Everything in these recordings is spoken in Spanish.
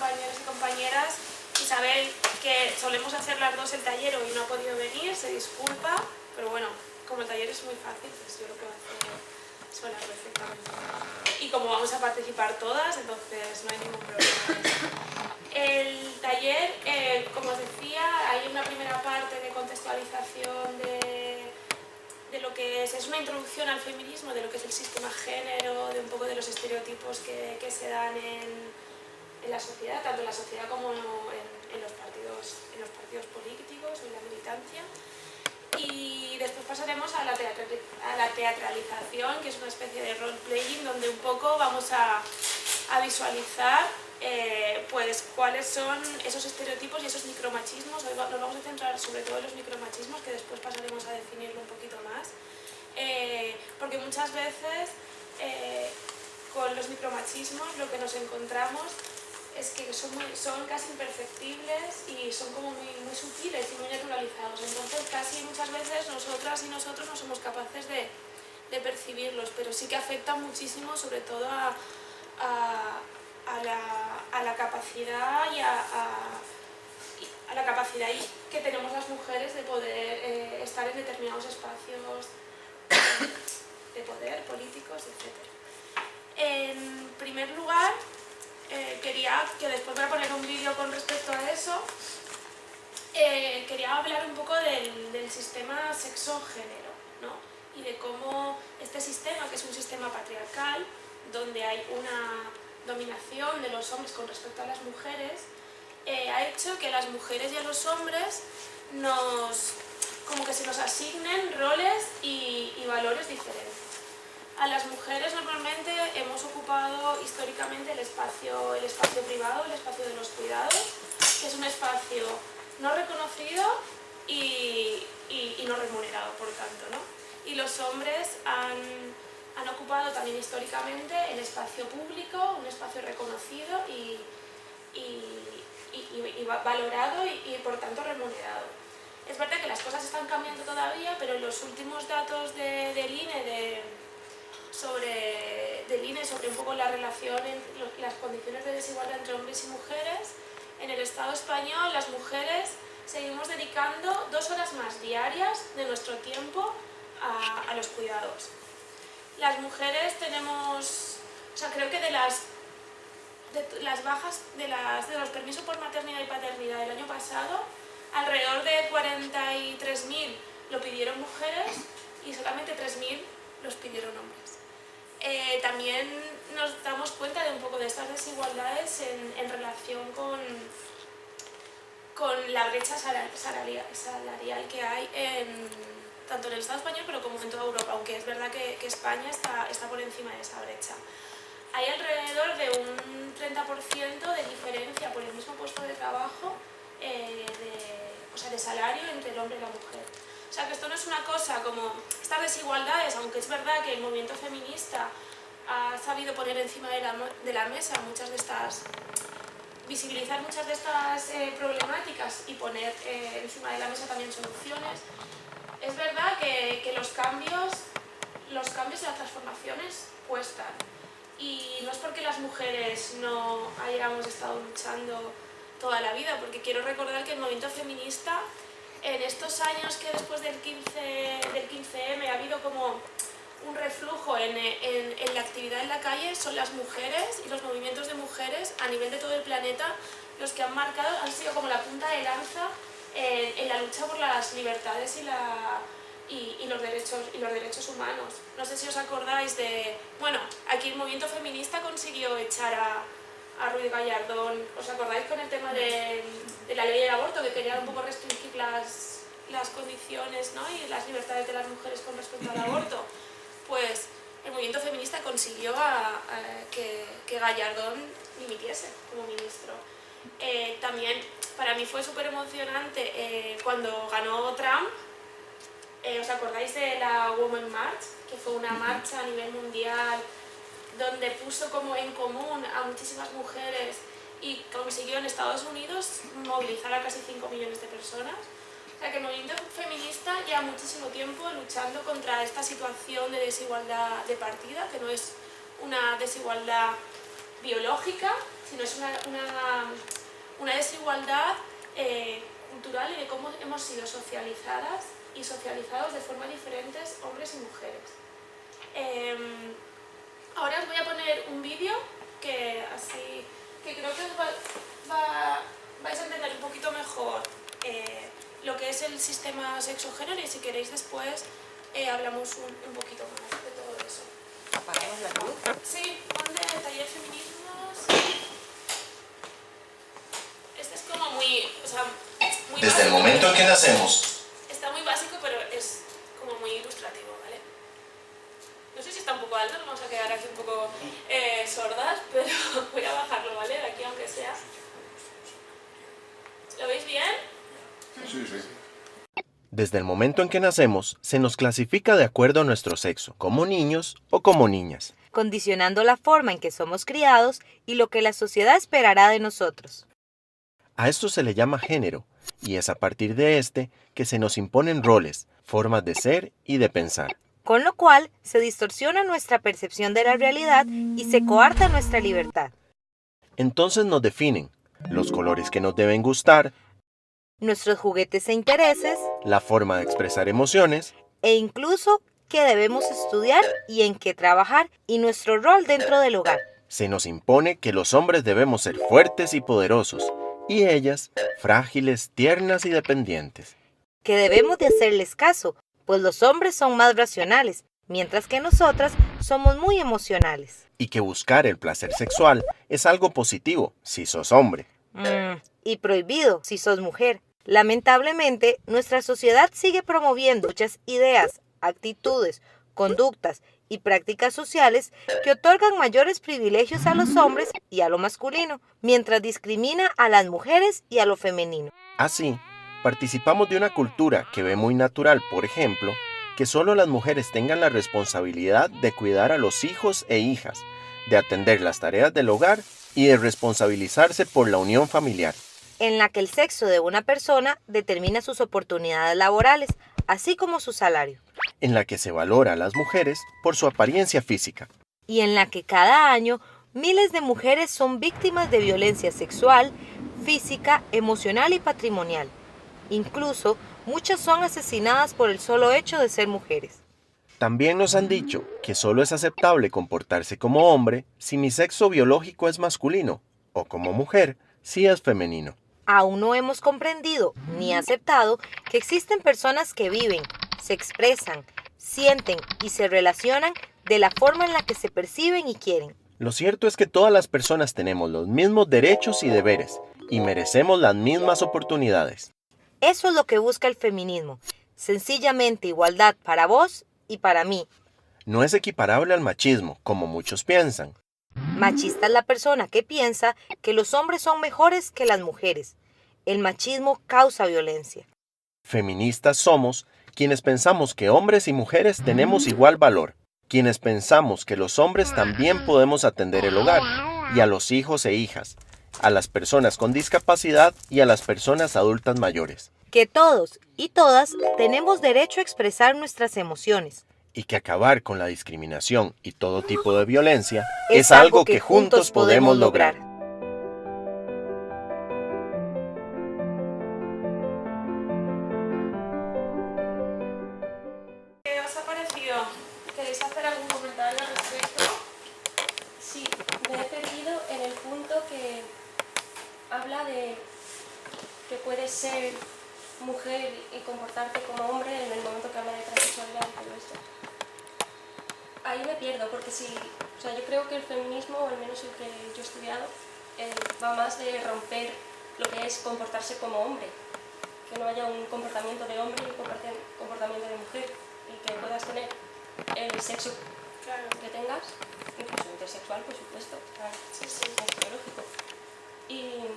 compañeros y compañeras. Isabel, que solemos hacer las dos el taller, hoy no ha podido venir, se disculpa, pero bueno, como el taller es muy fácil, pues yo lo que va a hacer sola perfectamente. Y como vamos a participar todas, entonces no hay ningún problema. El taller, como os decía, hay una primera parte de contextualización de lo que es una introducción al feminismo, de lo que es el sistema género, de un poco de los estereotipos que se dan en la sociedad, tanto en la sociedad como en los partidos políticos, en la militancia. Y después pasaremos a la teatralización, que es una especie de role-playing, donde un poco vamos a visualizar pues cuáles son esos estereotipos y esos micromachismos. Hoy nos vamos a centrar sobre todo en los micromachismos, que después pasaremos a definirlo un poquito más, porque muchas veces con los micromachismos lo que nos encontramos es que son casi imperceptibles y son como muy sutiles y muy naturalizados. Entonces casi muchas veces nosotras y nosotros no somos capaces de percibirlos, pero sí que afectan muchísimo, sobre todo a la capacidad a la capacidad que tenemos las mujeres de poder estar en determinados espacios de poder, políticos, etc. En primer lugar, quería, que después voy a poner un vídeo con respecto a eso, quería hablar un poco del sistema sexo-género, ¿no? Y de cómo este sistema, que es un sistema patriarcal, donde hay una dominación de los hombres con respecto a las mujeres, ha hecho que a las mujeres y a los hombres como que se nos asignen roles y valores diferentes. A las mujeres normalmente hemos ocupado históricamente el espacio privado, el espacio de los cuidados, que es un espacio no reconocido y no remunerado, por tanto, ¿no? Y los hombres han ocupado también históricamente el espacio público, un espacio reconocido y valorado y por tanto remunerado. Es verdad que las cosas están cambiando todavía, pero los últimos datos del INE sobre un poco la relación, las condiciones de desigualdad entre hombres y mujeres, en el Estado español las mujeres seguimos dedicando 2 horas más diarias de nuestro tiempo a los cuidados. Las mujeres tenemos, o sea, creo que de las bajas, de los permisos por maternidad y paternidad del año pasado, alrededor de 43.000 lo pidieron mujeres y solamente 3.000 los pidieron hombres. También nos damos cuenta de un poco de estas desigualdades en relación con la brecha salarial que hay tanto en el Estado español pero como en toda Europa, aunque es verdad que España está por encima de esa brecha. Hay alrededor de un 30% de diferencia por el mismo puesto de trabajo, de salario entre el hombre y la mujer. O sea que esto no es una cosa como estas desigualdades, aunque es verdad que el movimiento feminista ha sabido poner encima de la mesa visibilizar muchas de estas problemáticas y poner encima de la mesa también soluciones. Es verdad que los cambios y las transformaciones cuestan. Y no es porque las mujeres no hayamos estado luchando toda la vida, porque quiero recordar que el movimiento feminista, en estos años que después del 15M ha habido como un reflujo en la actividad en la calle, son las mujeres y los movimientos de mujeres a nivel de todo el planeta los que han sido como la punta de lanza en la lucha por las libertades y los derechos humanos. No sé si os acordáis bueno, aquí el movimiento feminista consiguió echar a Ruiz Gallardón. ¿Os acordáis con el tema de la ley del aborto, que quería un poco restringir las condiciones, ¿no? Y las libertades de las mujeres con respecto al aborto? Pues el movimiento feminista consiguió que Gallardón dimitiese como ministro. También para mí fue súper emocionante cuando ganó Trump. ¿Os acordáis de la Women's March? Que fue una marcha a nivel mundial donde puso como en común a muchísimas mujeres y consiguió en Estados Unidos movilizar a casi 5 millones de personas. O sea que el movimiento feminista lleva muchísimo tiempo luchando contra esta situación de desigualdad de partida, que no es una desigualdad biológica, sino es una desigualdad cultural y de cómo hemos sido socializadas y socializados de forma diferentes hombres y mujeres. Ahora os voy a poner un vídeo que creo que vais a entender un poquito mejor lo que es el sistema sexo-género, y si queréis después hablamos un poquito más de todo eso. ¿Apagamos la luz? Sí, pon de taller feminismos. Este es como muy Desde básico. el momento en que nacemos. Está muy básico, pero es como muy ilustrativo, ¿vale? No sé si está un poco alto, nos vamos a quedar aquí un poco sordas, pero voy a bajarlo, ¿vale? De aquí, aunque sea. ¿Lo veis bien? Sí, sí. Desde el momento en que nacemos, se nos clasifica de acuerdo a nuestro sexo, como niños o como niñas, condicionando la forma en que somos criados y lo que la sociedad esperará de nosotros. A esto se le llama género, y es a partir de este que se nos imponen roles, formas de ser y de pensar. Con lo cual se distorsiona nuestra percepción de la realidad y se coarta nuestra libertad. Entonces nos definen los colores que nos deben gustar, Nuestros juguetes e intereses, la forma de expresar emociones, e incluso qué debemos estudiar y en qué trabajar, y nuestro rol dentro del hogar. se nos impone que los hombres debemos ser fuertes y poderosos, y ellas frágiles, tiernas y dependientes. Que debemos de hacerles caso, pues los hombres son más racionales, mientras que nosotras somos muy emocionales. Y que buscar el placer sexual es algo positivo si sos hombre. Y prohibido si sos mujer. Lamentablemente, nuestra sociedad sigue promoviendo muchas ideas, actitudes, conductas y prácticas sociales que otorgan mayores privilegios a los hombres y a lo masculino, mientras discrimina a las mujeres y a lo femenino. Así, participamos de una cultura que ve muy natural, por ejemplo, que solo las mujeres tengan la responsabilidad de cuidar a los hijos e hijas, de atender las tareas del hogar y de responsabilizarse por la unión familiar. En la que el sexo de una persona determina sus oportunidades laborales, así como su salario. En la que se valora a las mujeres por su apariencia física. Y en la que cada año miles de mujeres son víctimas de violencia sexual, física, emocional y patrimonial. Incluso muchas son asesinadas por el solo hecho de ser mujeres. También nos han dicho que solo es aceptable comportarse como hombre si mi sexo biológico es masculino, o como mujer si es femenino. Aún no hemos comprendido ni aceptado que existen personas que viven, se expresan, sienten y se relacionan de la forma en la que se perciben y quieren. Lo cierto es que todas las personas tenemos los mismos derechos y deberes, y merecemos las mismas oportunidades. Eso es lo que busca el feminismo, sencillamente igualdad para vos y para mí. No es equiparable al machismo, como muchos piensan. Machista es la persona que piensa que los hombres son mejores que las mujeres. El machismo causa violencia. Feministas somos quienes pensamos que hombres y mujeres tenemos igual valor, quienes pensamos que los hombres también podemos atender el hogar, y a los hijos e hijas, a las personas con discapacidad y a las personas adultas mayores. Que todos y todas tenemos derecho a expresar nuestras emociones. Y que acabar con la discriminación y todo tipo de violencia es algo que juntos podemos lograr. ¿Qué os ha parecido? ¿Queréis hacer algún comentario al respecto? Sí, me he perdido en el punto que habla de que puedes ser mujer y comportarte como hombre en el momento que habla de transexualidad y todo esto. Ahí me pierdo porque yo creo que el feminismo, o al menos el que yo he estudiado, va más de romper lo que es comportarse como hombre. Que no haya un comportamiento de hombre y un comportamiento de mujer y que puedas tener el sexo que tengas, incluso intersexual, por supuesto, claro, sí, es biológico. Y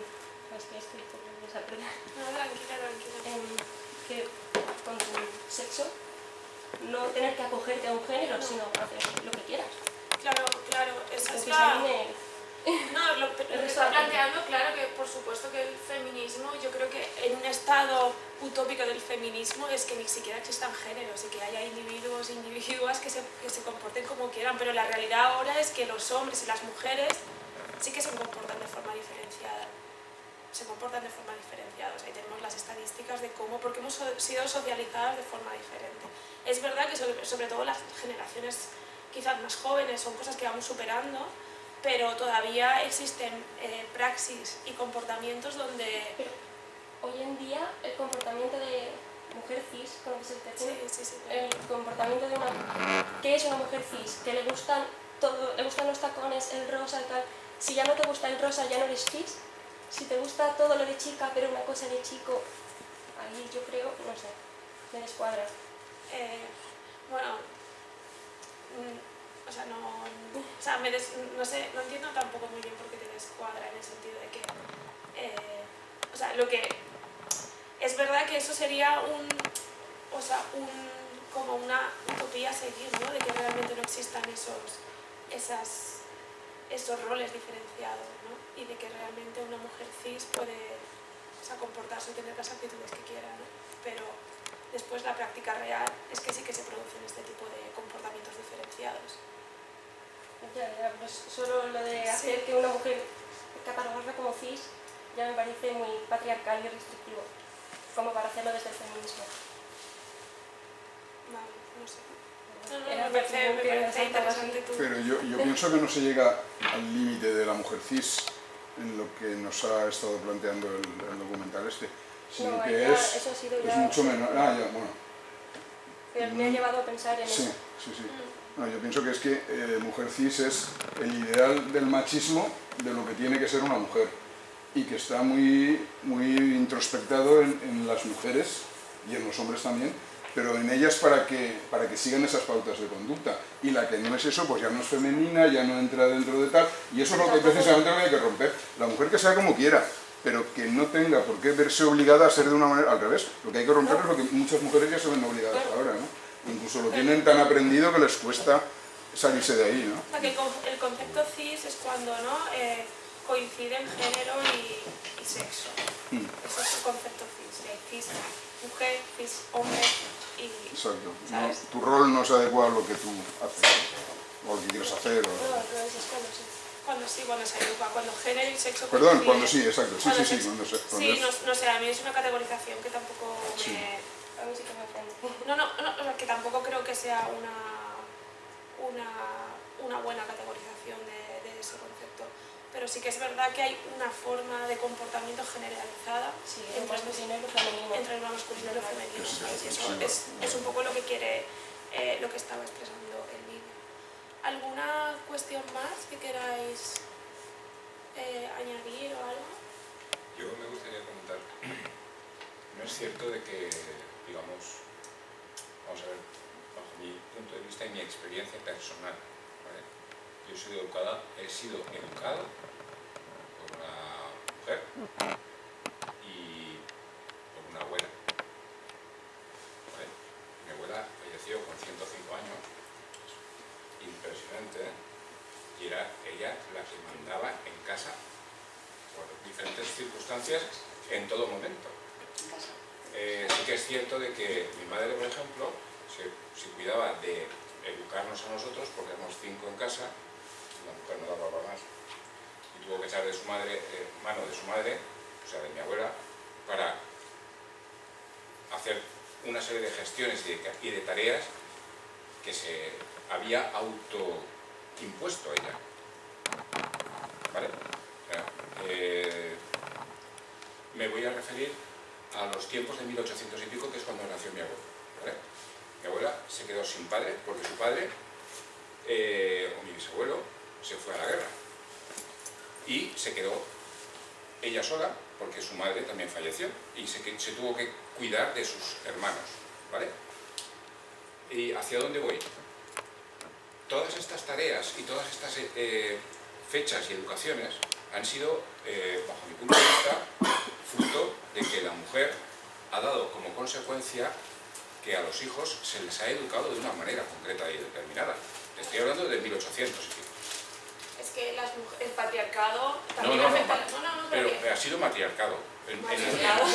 es que estoy por desaprender. No, tranquila. Que con tu sexo no tener que acogerte a un género, sino hacer lo que quieras. Claro, esa es Porque la... se viene No, lo está planteando, claro, que por supuesto que el feminismo, yo creo que en un estado utópico del feminismo es que ni siquiera existan géneros y que haya individuos e individuas que se comporten como quieran, pero la realidad ahora es que los hombres y las mujeres sí que se comportan de forma comportan de forma diferenciada. O sea, ahí tenemos las estadísticas de cómo, porque hemos sido socializadas de forma diferente. Es verdad que sobre todo las generaciones quizás más jóvenes son cosas que vamos superando, pero todavía existen praxis y comportamientos donde... Pero hoy en día el comportamiento de mujer cis, ¿conoces el término? Sí. El comportamiento de una... ¿Qué es una mujer cis? Que le gustan todo, le gustan los tacones, el rosa, tal. Si ya no te gusta el rosa, ya no eres cis. Si te gusta todo lo de chica, pero una cosa de chico, ahí yo creo, no sé, me descuadra. Bueno, o sea, no sé, no entiendo tampoco muy bien por qué te descuadra en el sentido de que, o sea, lo que es verdad que eso sería como una utopía seguir, ¿no? De que realmente no existan esos roles diferenciados, ¿no? Y de que realmente una mujer cis puede, o sea, comportarse y tener las actitudes que quiera, ¿no? Pero después la práctica real es que sí que se producen este tipo de comportamientos diferenciados. Ya, pues solo lo de hacer que una mujer catalogarla como cis ya me parece muy patriarcal y restrictivo, como para hacerlo desde el feminismo. Vale, no sé. Era Me parece interesante tu... Pero yo pienso que no se llega al límite de la mujer cis en lo que nos ha estado planteando el documental este, sino No, que ya, es eso ha sido es ya... mucho menor. Ah, ya, bueno. Pero me ha llevado a pensar en Sí, eso. sí. No, yo pienso que es que mujer cis es el ideal del machismo de lo que tiene que ser una mujer y que está muy, muy introspectado en las mujeres y en los hombres también, pero en ellas para que sigan esas pautas de conducta. Y la que no es eso, pues ya no es femenina, ya no entra dentro de tal, y eso es lo que precisamente lo que hay que romper. La mujer que sea como quiera, pero que no tenga por qué verse obligada a ser de una manera al revés. Lo que hay que romper es lo que muchas mujeres ya se ven obligadas ahora, ¿no? Incluso lo tienen tan aprendido que les cuesta salirse de ahí, ¿no? O sea, que el concepto cis es cuando, ¿no? Coinciden género y sexo. Ese es el concepto cis. Hay cis mujer, cis hombre y... Exacto. ¿sabes? No, tu rol no es adecuado a lo que tú haces, o lo que quieres hacer. No, al revés, es cuando sí. Cuando se educa, cuando género y sexo Perdón, coinciden. cuando sí, exacto. Sí, Cuando sí, se- cuando Sí, no sé, a mí es una categorización que tampoco Sí. A mí sí que me ofende. No, o sea, que tampoco creo que sea una buena categorización de ese concepto. Pero sí que es verdad que hay una forma de comportamiento generalizada Sí, lo masculino y lo femenino. entre lo masculino y lo femenino. ¿Sabes? Y eso es un poco lo que quiere, lo que estaba expresando el vídeo. ¿Alguna cuestión más que queráis añadir o algo? Yo me gustaría comentar, no es cierto de que, digamos, vamos a ver, bajo mi punto de vista y mi experiencia personal, ¿vale? Yo he sido educado por una mujer y por una abuela, ¿vale? Mi abuela falleció con 105 años, impresionante, ¿eh? Y era ella la que mandaba en casa por diferentes circunstancias en todo momento. Sí que es cierto de que mi madre, por ejemplo, se cuidaba de educarnos a nosotros porque éramos 5 en casa, la mujer no daba para más y tuvo que echar de su madre, mano de su madre, o sea de mi abuela, para hacer una serie de gestiones y de tareas que se había autoimpuesto ella. ¿Vale? O sea, me voy a referir a los tiempos de 1800 y pico, que es cuando nació mi abuelo, ¿vale? Mi abuela se quedó sin padre porque su padre, o mi bisabuelo, se fue a la guerra. Y se quedó ella sola porque su madre también falleció y se tuvo que cuidar de sus hermanos, ¿vale? ¿Y hacia dónde voy? Todas estas tareas y todas estas fechas y educaciones han sido, bajo mi punto de vista, fruto de que la mujer ha dado como consecuencia que a los hijos se les ha educado de una manera concreta y determinada. Estoy hablando de 1800 y pico. Es que el patriarcado también afecta... Pero ha sido matriarcado. ¿Matriarcado?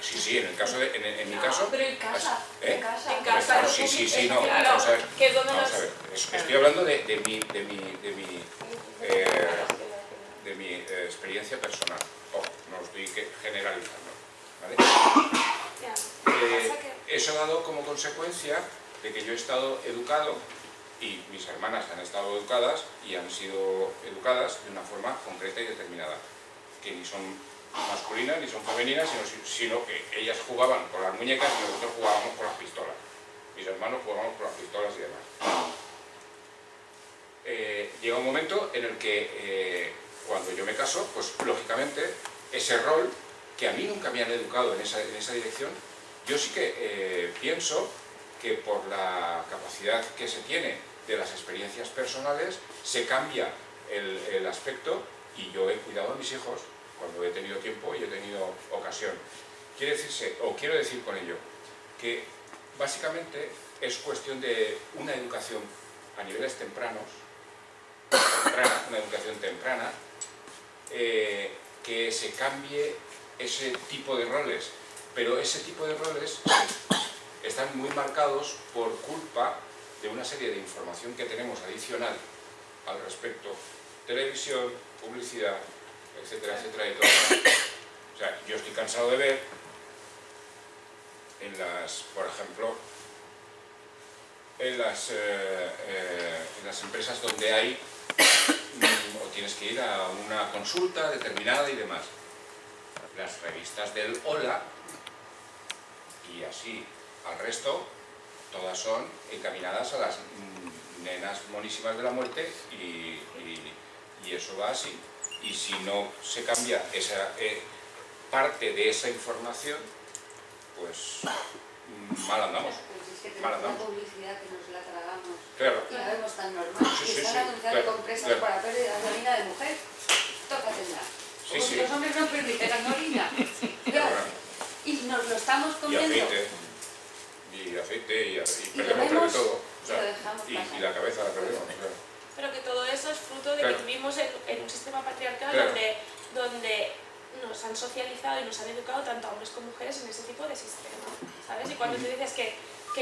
Sí, en el caso de... En mi caso... Pero en casa, ¿eh? en casa. En casa. Sí, no, Claro, vamos a ver. que es donde Vamos nos... a ver. Estoy hablando de mi experiencia personal. Ojo, no os estoy generalizando, ¿vale? Ya. Eso ha dado como consecuencia de que yo he estado educado y mis hermanas han estado educadas y han sido educadas de una forma concreta y determinada, que ni son masculinas ni son femeninas, sino que ellas jugaban con las muñecas y nosotros jugábamos con las pistolas. Mis hermanos jugábamos con las pistolas y demás. Llega un momento en el que cuando yo me caso, pues lógicamente ese rol que a mí nunca me han educado en esa dirección, yo sí que pienso que por la capacidad que se tiene de las experiencias personales se cambia el aspecto, y yo he cuidado a mis hijos cuando he tenido tiempo y he tenido ocasión. Quiero decir con ello que básicamente es cuestión de una educación a niveles tempranos, una educación temprana, que se cambie ese tipo de roles, pero ese tipo de roles están muy marcados por culpa de una serie de información que tenemos adicional al respecto: televisión, publicidad, etcétera, etcétera, y todo. O sea, yo estoy cansado de ver por ejemplo, en las empresas donde hay o tienes que ir a una consulta determinada y demás, las revistas del Hola y así al resto, todas son encaminadas a las nenas monísimas de la muerte, y eso va así. Y si no se cambia esa parte de esa información, pues mal andamos. Es que tenemos una publicidad que nos la tragamos, Claro. y la vemos tan normal, Sí, que sí, están sí, anunciando claro, compresas claro. para pérdida de orina de mujer. Tócatela. Sí, Porque sí. los hombres no permiten la orina. Claro. Y nos lo estamos Y comiendo. aceite, y Y lo perdemos vemos de todo. y lo dejamos pasar. Y la cabeza la perdemos, claro. Pero que todo eso es fruto de Claro. que vivimos en un sistema patriarcal Claro. donde nos han socializado y nos han educado tanto a hombres como mujeres en ese tipo de sistema, ¿sabes? Y cuando tú dices que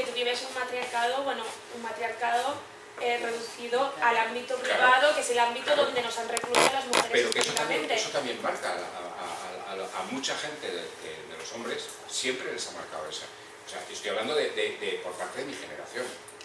tú vives un matriarcado, bueno, un matriarcado reducido al ámbito privado, que es el ámbito donde nos han recluido las mujeres. Pero que eso históricamente. también marca a mucha gente de los hombres, siempre les ha marcado esa. O sea, estoy hablando por parte de mi generación.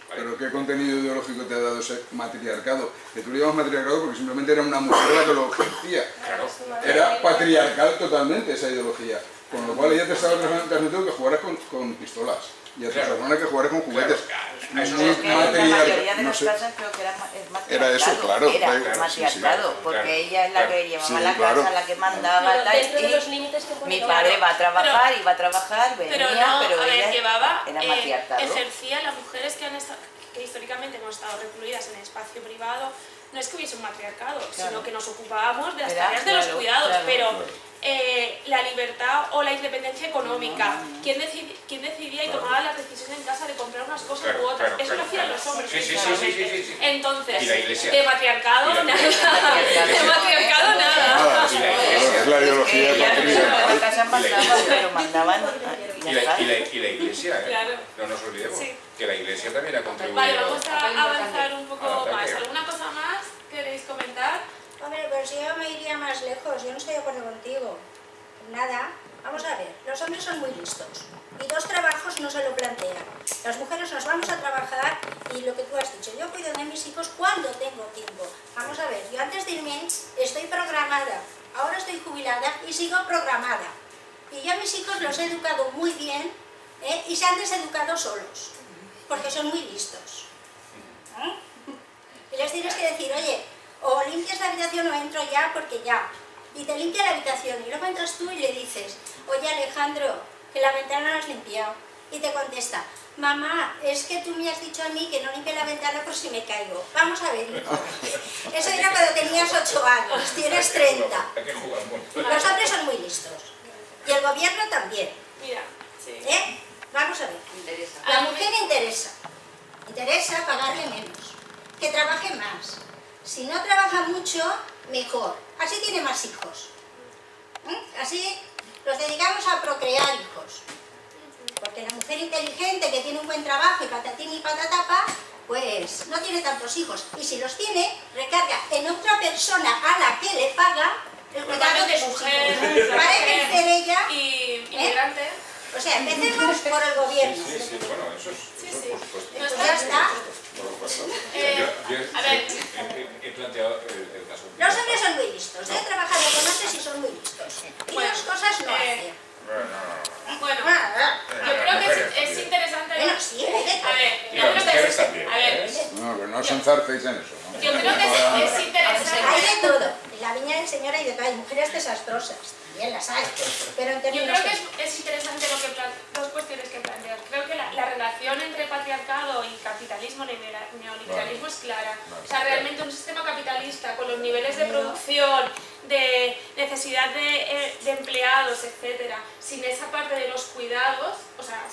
¿vale? Pero ¿qué contenido ideológico te ha dado ese matriarcado? Que tú le llamas matriarcado porque simplemente era una mujer la que lo ejercía. Claro. Era patriarcal totalmente esa ideología. Con lo cual ella te estaba transmitiendo que jugaras con pistolas. Y a tus Claro. hermanas que jugaras con juguetes. Claro, eso Muy no- Es que en la mayoría de no los sé. casos creo que era matriarcado. Era eso, claro, Era claro, sí, sí, matriarcado, claro, porque claro, ella es la claro. que llevaba Sí, la claro. casa, la que mandaba, Pero tal, dentro de y los límites que pone mi la padre ley. va a trabajar, iba a trabajar, venía, Pero no, pero a ver, ella llevaba, era matriarcado. ejercía las mujeres que históricamente hemos estado recluidas en el espacio privado. No es que hubiese un matriarcado, sino que nos ocupábamos de las Era, tareas de los claro, cuidados, claro. pero la libertad o la independencia económica, ¿quién decidía y tomaba la decisión en casa de comprar unas cosas Claro, u otras? claro, Eso lo claro, hacían claro. los hombres. Sí, sí, principalmente. sí. Entonces, ¿Y la Iglesia? de matriarcado, ¿Y la nada. Iglesia? De matriarcado, nada. Nada, Y la es la ideología Es que ella no patriarcal. en la casa mandaba, pero mandaban Y la Iglesia, Claro. no nos olvidemos, Sí. que la Iglesia también ha contribuido. Vale, vamos a Papel avanzar un poco Al ataque. más. ¿Alguna cosa más queréis comentar? Hombre, pues yo me iría más lejos, yo no estoy de acuerdo contigo. Nada, vamos a ver, los hombres son muy listos y dos trabajos no se lo plantean. Las mujeres nos vamos a trabajar y lo que tú has dicho, yo cuido de mis hijos cuando tengo tiempo. Vamos a ver, yo antes de irme estoy programada, ahora estoy jubilada y sigo programada. Y yo a mis hijos los he educado muy bien y se han deseducado solos, porque son muy listos. Y les tienes que decir, oye, o limpias la habitación o entro ya porque ya. Y te limpia la habitación y luego entras tú y le dices, oye Alejandro, que la ventana no has limpiado. Y te contesta, mamá, es que tú me has dicho a mí que no limpie la ventana por si me caigo. Vamos a ver, hijo. Eso era cuando tenías 8 años, tienes 30. Hay que jugar mucho. Los hombres son muy listos. Y el gobierno también. Mira, sí. Vamos a ver. Interesa. La mujer interesa pagarle menos, que trabaje más. Si no trabaja mucho, mejor. Así tiene más hijos. Así los dedicamos a procrear hijos. Porque la mujer inteligente que tiene un buen trabajo y patatín y patatapa, pues no tiene tantos hijos. Y si los tiene, recarga en otra persona a la que le paga el cuidado de sus hijos. Parece ser ella. Y migrante. O sea, empecemos por el gobierno. Sí, bueno, eso es. Sí, Eso, sí. por supuesto. No Pues ya está. Por supuesto. A ver. He planteado el caso. Los hombres son muy listos, he trabajado con hombres y son muy listos. Y Bueno, las cosas no hacen. Bueno, yo creo que es interesante. Bueno, sí, A ver, Y yo las creo que mujeres es. también. A ver, No, pero no os enzarcéis en eso, ¿no? yo creo que es hay interesante. de todo. En la viña del Señor hay de todo. Hay mujeres desastrosas, también las hay. Pero en Yo términos creo que es interesante dos cuestiones que planteas. Creo que la relación entre patriarcado y capitalismo, neoliberalismo es clara. O sea, realmente un sistema capitalista con los niveles de producción, de necesidad de empleados, etcétera, sin esa parte de los cuidados, o sea,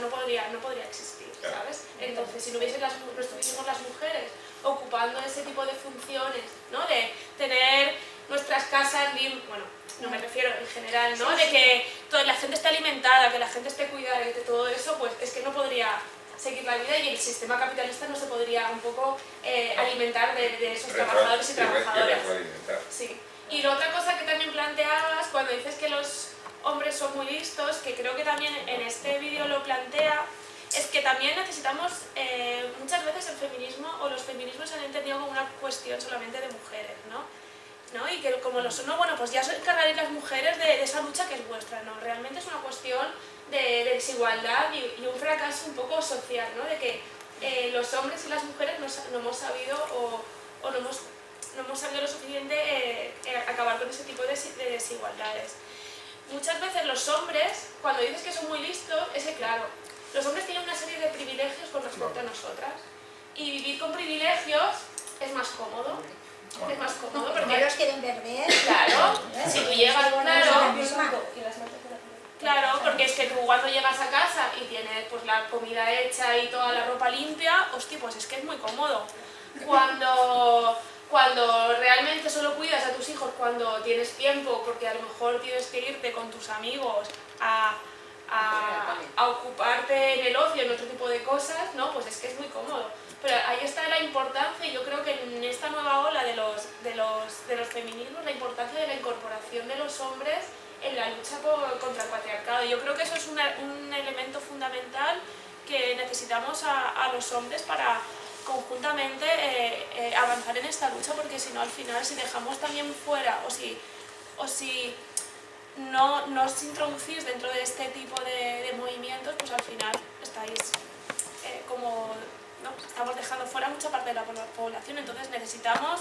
no podría existir, ¿sabes? Entonces, si no estuviésemos las mujeres ocupando ese tipo de funciones, ¿no? De tener nuestras casas limpias, bueno, no me refiero en general, ¿no? De que toda la gente esté alimentada, que la gente esté cuidada, de todo eso, pues es que no podría seguir la vida y el sistema capitalista no se podría un poco alimentar de esos trabajadores y trabajadoras. Sí. Y la otra cosa que también planteabas cuando dices que los hombres son muy listos, que creo que también en este vídeo lo plantea, es que también necesitamos, muchas veces el feminismo o los feminismos se han entendido como una cuestión solamente de mujeres, ¿no? Y que como bueno, pues ya os encargaréis las mujeres de esa lucha que es vuestra, ¿no? Realmente es una cuestión de desigualdad y un fracaso un poco social, ¿no? De que los hombres y las mujeres no hemos sabido o no hemos sabido lo suficiente acabar con ese tipo de desigualdades. Muchas veces los hombres, cuando dices que son muy listos, es que claro, los hombres tienen una serie de privilegios con respecto a nosotras y vivir con privilegios es más cómodo. Es más cómodo porque no los quieren ver bien. Claro, si tú llegas, claro, porque es que tú cuando llegas a casa y tienes pues la comida hecha y toda la ropa limpia, hostia, pues es que es muy cómodo. Cuando realmente solo cuidas a tus hijos cuando tienes tiempo, porque a lo mejor tienes que irte con tus amigos a ocuparte en el ocio, en otro tipo de cosas, ¿no? Pues es que es muy cómodo. Pero ahí está la importancia, y yo creo que en esta nueva ola de los feminismos, la importancia de la incorporación de los hombres en la lucha contra el patriarcado. Yo creo que eso es un elemento fundamental que necesitamos a los hombres para conjuntamente avanzar en esta lucha, porque si no, al final, si dejamos también fuera o si no os introducís dentro de este tipo de movimientos, pues al final estáis ¿no? Estamos dejando fuera mucha parte de la población. Entonces necesitamos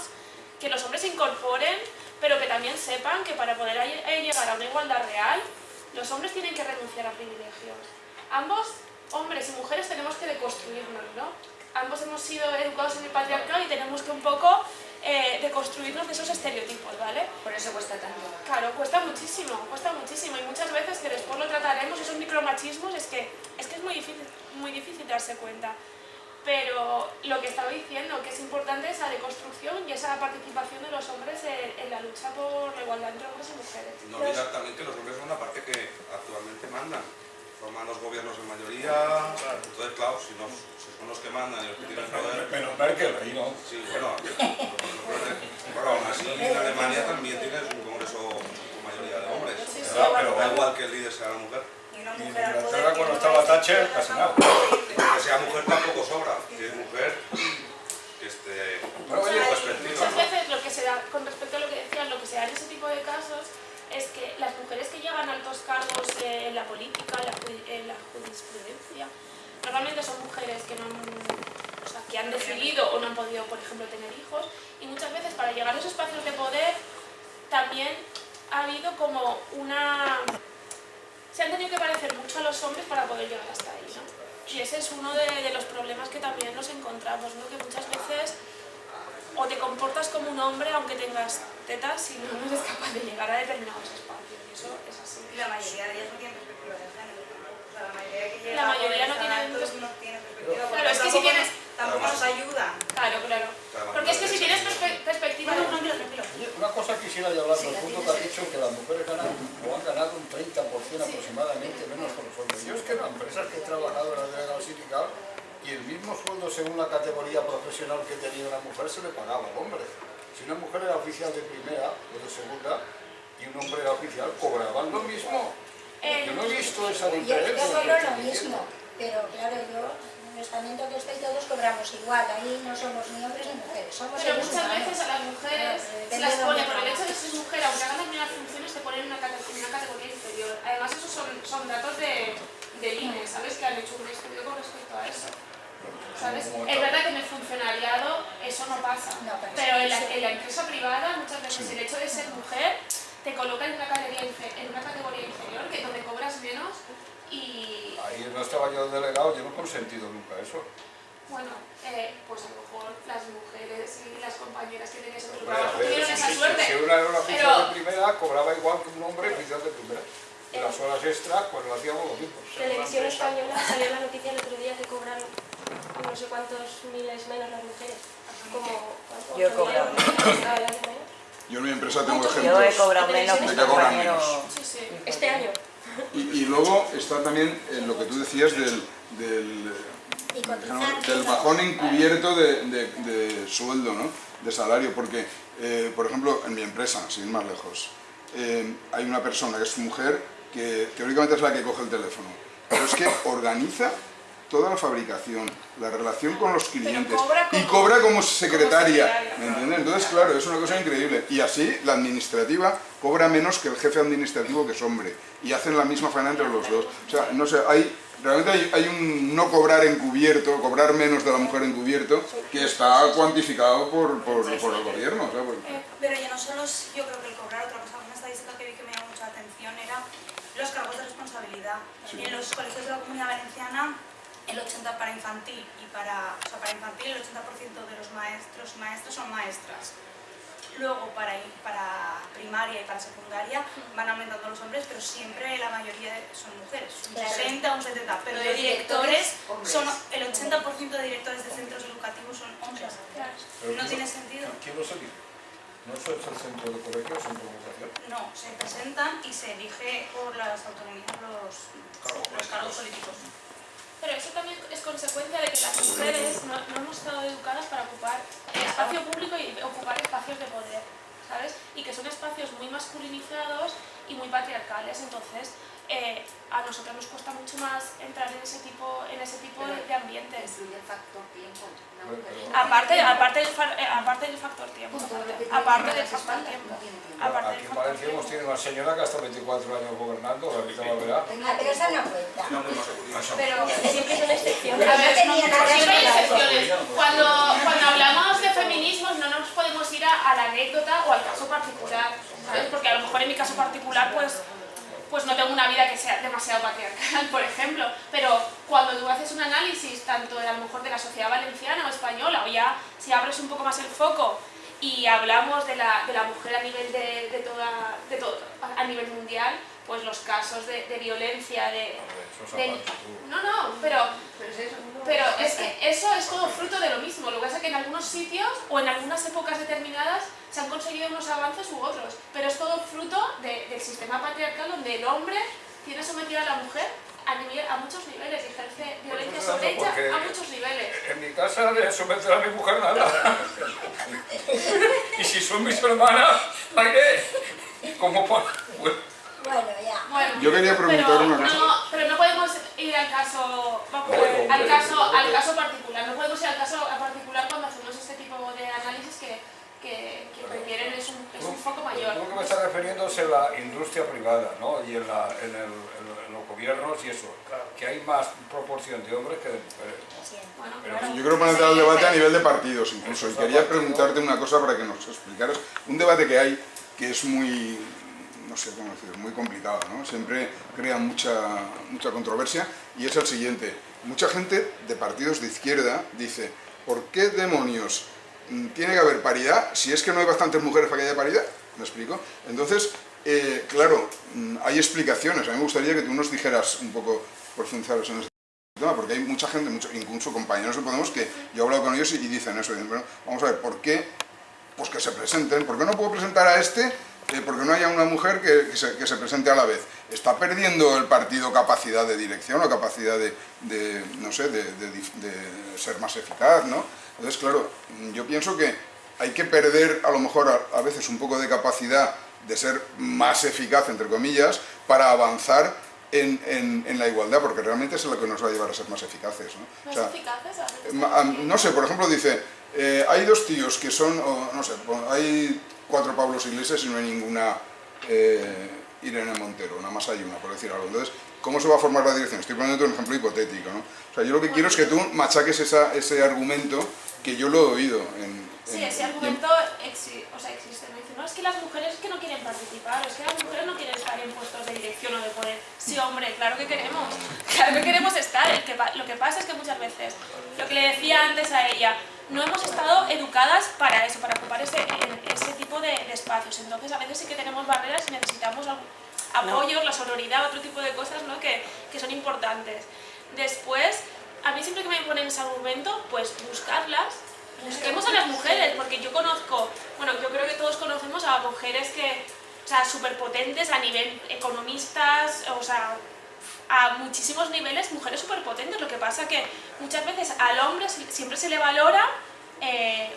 que los hombres se incorporen, pero que también sepan que para poder llegar a una igualdad real, los hombres tienen que renunciar a privilegios. Ambos, hombres y mujeres, tenemos que deconstruirnos, ¿no? Ambos hemos sido educados en el patriarcado y tenemos que un poco deconstruirnos de esos estereotipos, ¿vale? Por eso cuesta tanto. Claro, cuesta muchísimo, y muchas veces que después lo trataremos, esos micromachismos, es que es muy difícil darse cuenta. Pero lo que estaba diciendo, que es importante esa deconstrucción y esa participación de los hombres en la lucha por la igualdad entre hombres y mujeres. No olvidar también que los hombres son la parte que actualmente mandan. Forman los gobiernos en mayoría, entonces claro, si son los que mandan y los que tienen poder... Menos Merkel, ahí no. Sí, bueno, aún así en Alemania también tienes un congreso con mayoría de hombres. Sí, Pero da igual que el líder sea la mujer. Y en Inglaterra cuando estaba Thatcher, casi nada. Que sea mujer tampoco sobra, que es mujer que esté perspectiva. Muchas veces lo que se da, con respecto a lo que decían, lo que se da en ese tipo de casos es que las mujeres que llegan a altos cargos en la política, en la jurisprudencia, normalmente son mujeres que que han decidido o no han podido, por ejemplo, tener hijos, y muchas veces para llegar a esos espacios de poder también ha habido como se han tenido que parecer mucho a los hombres para poder llegar hasta ahí, ¿no? Y ese es uno de los problemas que también nos encontramos, ¿no? Que muchas veces o te comportas como un hombre aunque tengas tetas y no eres capaz de llegar a determinados espacios, y eso es así. Y la mayoría de ellas no tienen perspectiva de género, ¿no? O sea, la mayoría que llega La mayoría no tienen no tiene perspectiva. Claro, es que si tienes... Tampoco nos ayudan. Claro. Porque es que si tienes perspectiva... Una cosa quisiera yo hablar del punto que has dicho, que las mujeres ganan o han ganado un 30% aproximadamente menos que los hombres. Yo es que en las empresas que he trabajado en la delegada sindical, y el mismo sueldo según la categoría profesional que tenía una mujer se le pagaba al hombre. Si una mujer era oficial de primera o de segunda, y un hombre era oficial, cobraban lo mismo. Yo no he visto esa Yo diferencia. cobro lo mismo, pero claro, yo en el estamento que estoy todos cobramos igual, ahí no somos ni hombres ni mujeres, somos Pero seres muchas humanos. veces a las mujeres se las pone, por el hecho de ser mujer, aunque hagan las mismas funciones, te ponen en una categoría inferior. Además, esos son datos del INE, ¿sabes? Que han hecho un estudio con respecto a eso. ¿Sabes? Es verdad que en el funcionariado eso no pasa, pero en la empresa privada muchas veces el hecho de ser mujer te coloca en una categoría inferior, que donde cobras menos y... Ahí no estaba yo delegado, yo no he consentido nunca eso. Bueno, pues a lo mejor las mujeres y las compañeras que tenían ese Hombre, trabajo tuvieron esa suerte. Si una era una oficial pero... de primera, cobraba igual que un hombre oficial de primera. Y las horas extras, pues lo hacíamos lo mismo. Televisión Española salió la noticia el otro día que cobran no sé cuántos miles menos las mujeres. Yo he cobrado. Yo en mi empresa tengo Yo ejemplos he cobrado menos de que que cobran compañero. menos. Este año. Y luego está también lo que tú decías del bajón encubierto de sueldo, ¿no? De salario, porque, por ejemplo, en mi empresa, sin ir más lejos, hay una persona que es mujer que teóricamente es la que coge el teléfono, pero es que organiza toda la fabricación, la relación con los clientes y cobra como secretaria, ¿me entiendes? Entonces, claro, es una cosa increíble. Y así, la administrativa cobra menos que el jefe administrativo, que es hombre, y hacen la misma faena entre los dos. O sea, no sé, realmente hay un no cobrar encubierto, cobrar menos de la mujer encubierto, que está cuantificado por el gobierno. ¿Sabes? Pero ya no solo es, yo creo que el cobrar, otra cosa, una estadística que vi que me llamó mucha atención era los cargos de responsabilidad. Sí. En los colegios de la Comunidad Valenciana, el 80% para infantil y para infantil el 80% de los maestros y maestras son maestras. Luego para primaria y para secundaria van aumentando los hombres, pero siempre la mayoría son mujeres, un 60 o un 70%. Pero de directores, el 80% de directores de centros educativos son hombres. No tiene sentido. ¿Quién los elige? ¿No es el centro de colegios, centro de educación? No, se presentan y se elige por las autonomías los cargos políticos. Pero eso también es consecuencia de que las mujeres no hemos estado educadas para ocupar el espacio público y ocupar espacios de poder, ¿sabes? Y que son espacios muy masculinizados y muy patriarcales, entonces a nosotros nos cuesta mucho más entrar en ese tipo de ambientes. Influye el factor tiempo. Aparte del factor tiempo. Aparte del factor tiempo. Aquí en Valencia hemos tenido una señora que hasta 24 años gobernando, la Rita Valverá. Pero esa no cuenta. Pero siempre son excepciones. A ver, tenía nada siempre hay que ver. excepciones. Cuando hablamos de feminismos no nos podemos ir a la anécdota o al caso particular, ¿sabes? Porque a lo mejor en mi caso particular pues no tengo una vida que sea demasiado patriarcal, por ejemplo, pero cuando tú haces un análisis tanto a lo mejor de la sociedad valenciana o española, o ya si abres un poco más el foco y hablamos de la mujer a nivel de todo a nivel mundial, pues los casos de violencia, pero es que eso es todo fruto de lo mismo. Lo que pasa es que en algunos sitios o en algunas épocas determinadas se han conseguido unos avances u otros, pero es todo fruto del sistema patriarcal donde el hombre tiene sometida a la mujer a muchos niveles y ejerce violencia sobre ella a muchos niveles. En mi casa le someter a mi mujer nada. Y si son mis hermanas, ¿para qué? ¿Cómo para? Bueno, ya. Bueno, Yo quería preguntar una cosa. pero no podemos ir al caso particular. No podemos ir al caso particular cuando hacemos este tipo de análisis que requieren es un foco mayor. Lo que me está refiriendo es en la industria privada, ¿no? Y en los gobiernos y eso, que hay más proporción de hombres que de mujeres, ¿no? Pero Yo quiero plantear el debate a nivel de partidos incluso, y quería preguntarte una cosa para que nos explicaras un debate que hay que es muy, no sé cómo decir, muy complicado, ¿no? Siempre crea mucha controversia, y es el siguiente. Mucha gente de partidos de izquierda dice, ¿por qué demonios tiene que haber paridad si es que no hay bastantes mujeres para que haya paridad? ¿Me explico? Entonces, claro, hay explicaciones. A mí me gustaría que tú nos dijeras un poco profundizaros en este tema, porque hay mucha gente, incluso compañeros de Podemos, que yo he hablado con ellos y dicen eso. Dicen, bueno, vamos a ver, ¿por qué? Pues que se presenten. ¿Por qué no puedo presentar a este? Porque no haya una mujer que se presente a la vez. ¿Está perdiendo el partido capacidad de dirección o capacidad de ser más eficaz, ¿no? Entonces, claro, yo pienso que hay que perder a lo mejor a veces un poco de capacidad de ser más eficaz, entre comillas, para avanzar en la igualdad, porque realmente es lo que nos va a llevar a ser más eficaces, ¿no? O sea, ¿Más eficaces? no sé, por ejemplo, dice, hay dos tíos que son, no sé, hay 4 Pablos Iglesias y no hay ninguna Irene Montero, nada más hay una, por decir algo. Entonces, ¿cómo se va a formar la dirección? Estoy poniendo un ejemplo hipotético, ¿no? O sea, yo lo que quiero es que tú machaques ese argumento que yo lo he oído Sí, ese argumento existe, ¿no? Dice, no, es que las mujeres que no quieren participar, es que las mujeres no quieren estar en puestos de dirección o de poder. Sí, hombre, claro que queremos estar. Lo que pasa es que muchas veces, lo que le decía antes a ella, no hemos estado educadas para eso, para ocupar ese tipo de espacios. Entonces, a veces sí que tenemos barreras y necesitamos apoyos, la sororidad, otro tipo de cosas, ¿no? que son importantes. Después, a mí siempre que me ponen ese argumento, pues buscarlas. Busquemos a las mujeres, porque yo conozco, bueno, yo creo que todos conocemos a mujeres que, o sea, súper potentes a nivel economistas, o sea, a muchísimos niveles, mujeres súper potentes. Lo que pasa que muchas veces al hombre siempre se le valora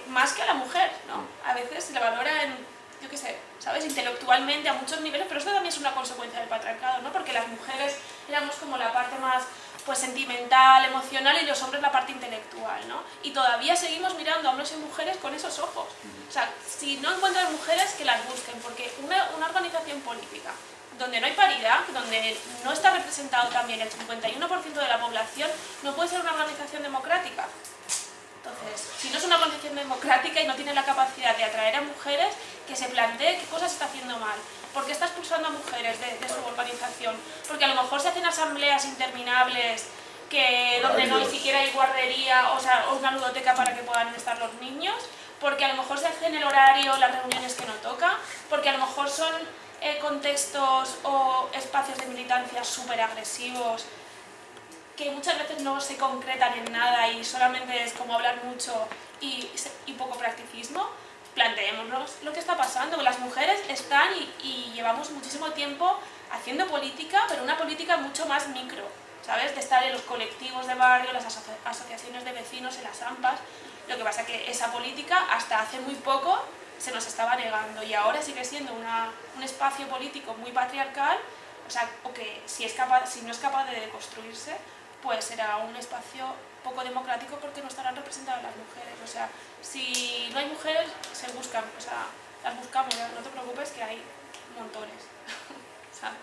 más que a la mujer, ¿no? A veces se le valora en, yo qué sé, ¿sabes? Intelectualmente a muchos niveles, pero esto también es una consecuencia del patriarcado, ¿no? Porque las mujeres éramos como la parte más pues sentimental, emocional, y los hombres la parte intelectual, ¿no? Y todavía seguimos mirando a hombres y mujeres con esos ojos. O sea, si no encuentran mujeres, que las busquen, porque una organización política donde no hay paridad, donde no está representado también el 51% de la población, no puede ser una organización democrática. Entonces, si no es una organización democrática y no tiene la capacidad de atraer a mujeres, que se plantee qué cosas está haciendo mal. ¿Por qué está expulsando a mujeres de su organización? Porque a lo mejor se hacen asambleas interminables donde no ni siquiera hay guardería, o sea, o una ludoteca para que puedan estar los niños, porque a lo mejor se hace en el horario las reuniones que no toca, porque a lo mejor son contextos o espacios de militancia súper agresivos que muchas veces no se concretan en nada y solamente es como hablar mucho y poco practicismo. Planteémonos lo que está pasando, que las mujeres están y llevamos muchísimo tiempo haciendo política, pero una política mucho más micro, ¿sabes? De estar en los colectivos de barrio, las asociaciones de vecinos, en las AMPAs. Lo que pasa es que esa política hasta hace muy poco se nos estaba negando y ahora sigue siendo un espacio político muy patriarcal, o sea, o que si no es capaz de deconstruirse, pues será un espacio poco democrático porque no estarán representadas las mujeres. O sea, si no hay mujeres, se buscan, o sea, las buscamos, no te preocupes que hay montones.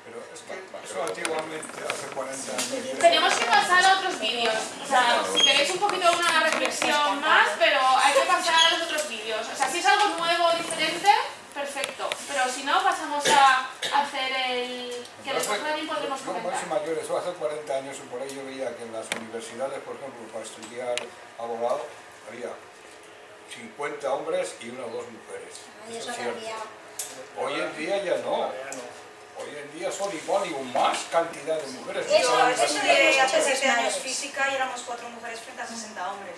Pero es que eso antiguamente, hace 40 años... Tenemos que pasar a otros vídeos. O sea, si queréis un poquito una reflexión más, pero hay que pasar a los otros vídeos. O sea, si es algo nuevo o diferente, perfecto. Pero si no, pasamos a hacer el... que después también podremos comentar. Yo, más mayores, hace 40 años y por ahí yo veía que en las universidades, por ejemplo, para estudiar abogado, había 50 hombres y 1 o 2 mujeres. Eso es cierto. Hoy en día ya no. Hoy en día son igual y más cantidad de mujeres. Hace 7 años física y éramos 4 mujeres frente a 60 hombres.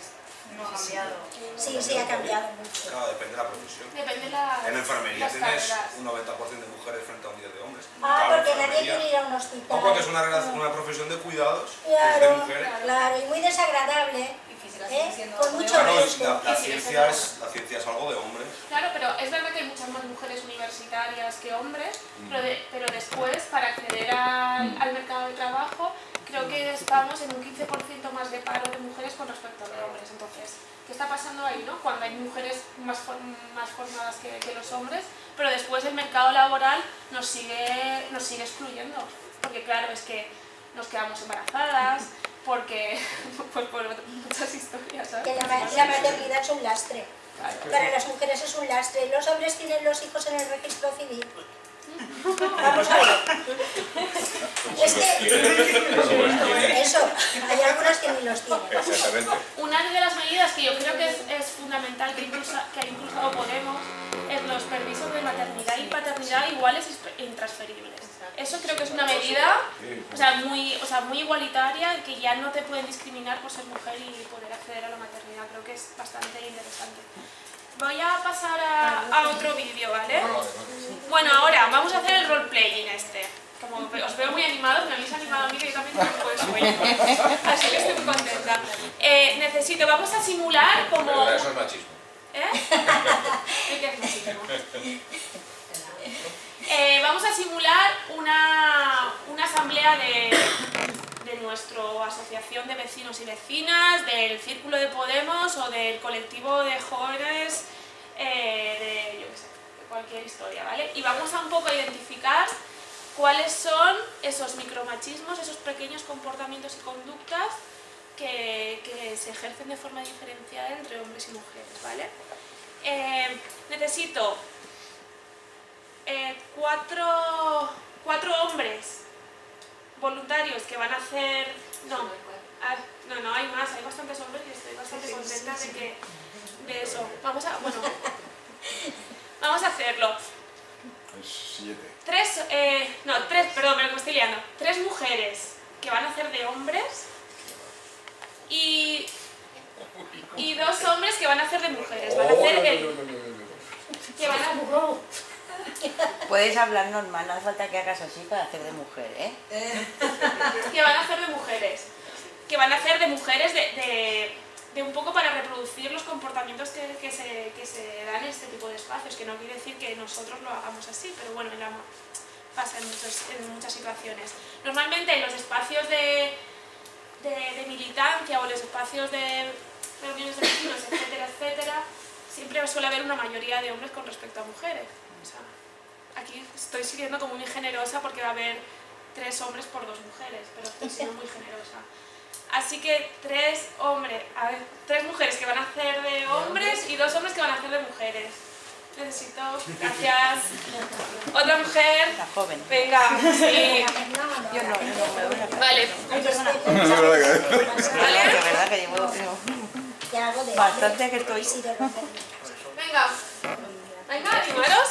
No ha cambiado. Sí, ha cambiado mucho. Claro, depende de la profesión. Depende en enfermería las tienes carreras. un 90% de mujeres frente a un 10% de hombres. Porque nadie quiere ir a un hospital. No, porque es una profesión de cuidados, claro, de mujeres. Claro, y muy desagradable. Con mucho claro, riesgo. la ciencia es algo de hombres. Claro, pero es verdad que hay muchas más mujeres universitarias que hombres, pero después, para acceder al mercado de trabajo, creo que estamos en un 15% más de paro de mujeres con respecto a de hombres. Entonces, ¿qué está pasando ahí, no? Cuando hay mujeres más formadas que los hombres, pero después el mercado laboral nos sigue excluyendo. Porque claro, es que nos quedamos embarazadas, porque por muchas historias, ¿sabes? Que la maternidad es un lastre. Para las mujeres es un lastre. Los hombres tienen los hijos en el registro civil. Vamos a ver. Es que eso, hay algunos que ni los tienen. Exactamente. Una de las medidas que yo creo que es fundamental que ha impulsado Podemos es los permisos de maternidad y paternidad iguales e intransferibles. Eso creo que es una medida muy igualitaria, que ya no te pueden discriminar por ser mujer y poder acceder a la maternidad. Creo que es bastante interesante. Voy a pasar a otro vídeo, ¿vale? Bueno, ahora vamos a hacer el roleplaying este. Como os veo muy animados, me habéis animado a mí, que yo también tengo un poco de sueño. Así que estoy muy contenta. Vamos a simular como... Pero eso es machismo. ¿Eh? ¿Qué es machismo? sea de nuestra asociación de vecinos y vecinas, del Círculo de Podemos o del colectivo de jóvenes, yo qué sé, de cualquier historia, ¿vale? Y vamos a un poco identificar cuáles son esos micromachismos, esos pequeños comportamientos y conductas que se ejercen de forma diferenciada entre hombres y mujeres, ¿vale? Necesito cuatro hombres voluntarios que van a hacer... No, hay más, hay bastantes hombres y estoy bastante contenta de eso. Vamos a hacerlo. 7. Perdón, pero que me estoy liando. 3 mujeres que van a hacer de hombres y 2 hombres que van a hacer de mujeres. Van a hacer Puedes hablar normal, no hace falta que hagas así para hacer de mujer, ¿eh? Que van a hacer de mujeres. Que van a hacer de mujeres de un poco para reproducir los comportamientos que se dan en este tipo de espacios, que no quiere decir que nosotros lo hagamos así, pero bueno, pasa en muchas situaciones. Normalmente en los espacios de militancia o los espacios de reuniones de vecinos, etcétera, etcétera, siempre suele haber una mayoría de hombres con respecto a mujeres. O sea, aquí estoy siendo como muy generosa porque va a haber 3 hombres por 2 mujeres, pero estoy siendo muy generosa. Así que 3 mujeres que van a hacer de hombres y 2 hombres que van a hacer de mujeres. Necesito, gracias. Otra mujer. La joven. Venga, sí. Yo no, Vale. ¿Vale? De verdad que llevo bastante que estoy. Venga. Venga, animaros.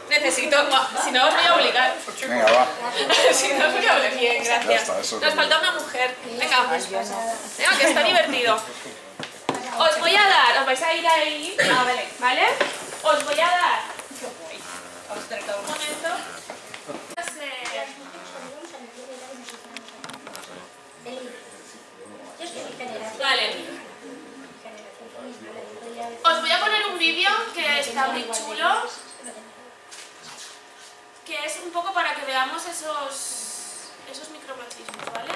Necesito, si no os voy a obligar. Venga, va. Si no os voy a obligar. Bien, gracias. Nos falta una mujer. Venga, que está divertido. Os voy a dar, os vais a ir ahí, ¿vale? Os voy a dar un momento. Vale. Os voy a poner un vídeo que está muy chulo, que es un poco para que veamos esos micromachismos, ¿vale?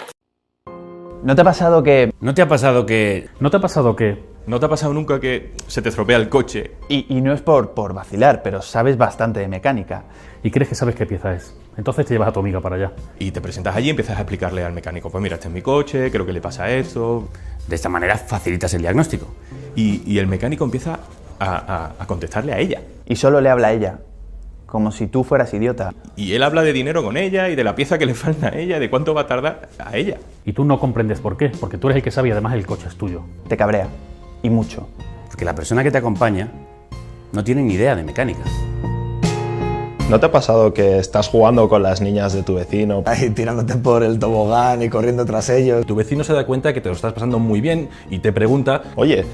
¿No te ha pasado que...? ¿No te ha pasado que...? ¿No te ha pasado que...? ¿No te ha pasado nunca que se te estropea el coche? Y no es por vacilar, pero sabes bastante de mecánica. Y crees que sabes qué pieza es. Entonces te llevas a tu amiga para allá. Y te presentas allí y empiezas a explicarle al mecánico, pues mira, este es mi coche, creo que le pasa esto... De esta manera facilitas el diagnóstico. Y el mecánico empieza a contestarle a ella. Y solo le habla a ella. Como si tú fueras idiota. Y él habla de dinero con ella y de la pieza que le falta a ella, de cuánto va a tardar a ella. Y tú no comprendes por qué, porque tú eres el que sabe y además el coche es tuyo. Te cabrea. Y mucho. Porque la persona que te acompaña no tiene ni idea de mecánica. ¿No te ha pasado que estás jugando con las niñas de tu vecino? Ahí tirándote por el tobogán y corriendo tras ellos. Tu vecino se da cuenta que te lo estás pasando muy bien y te pregunta: oye,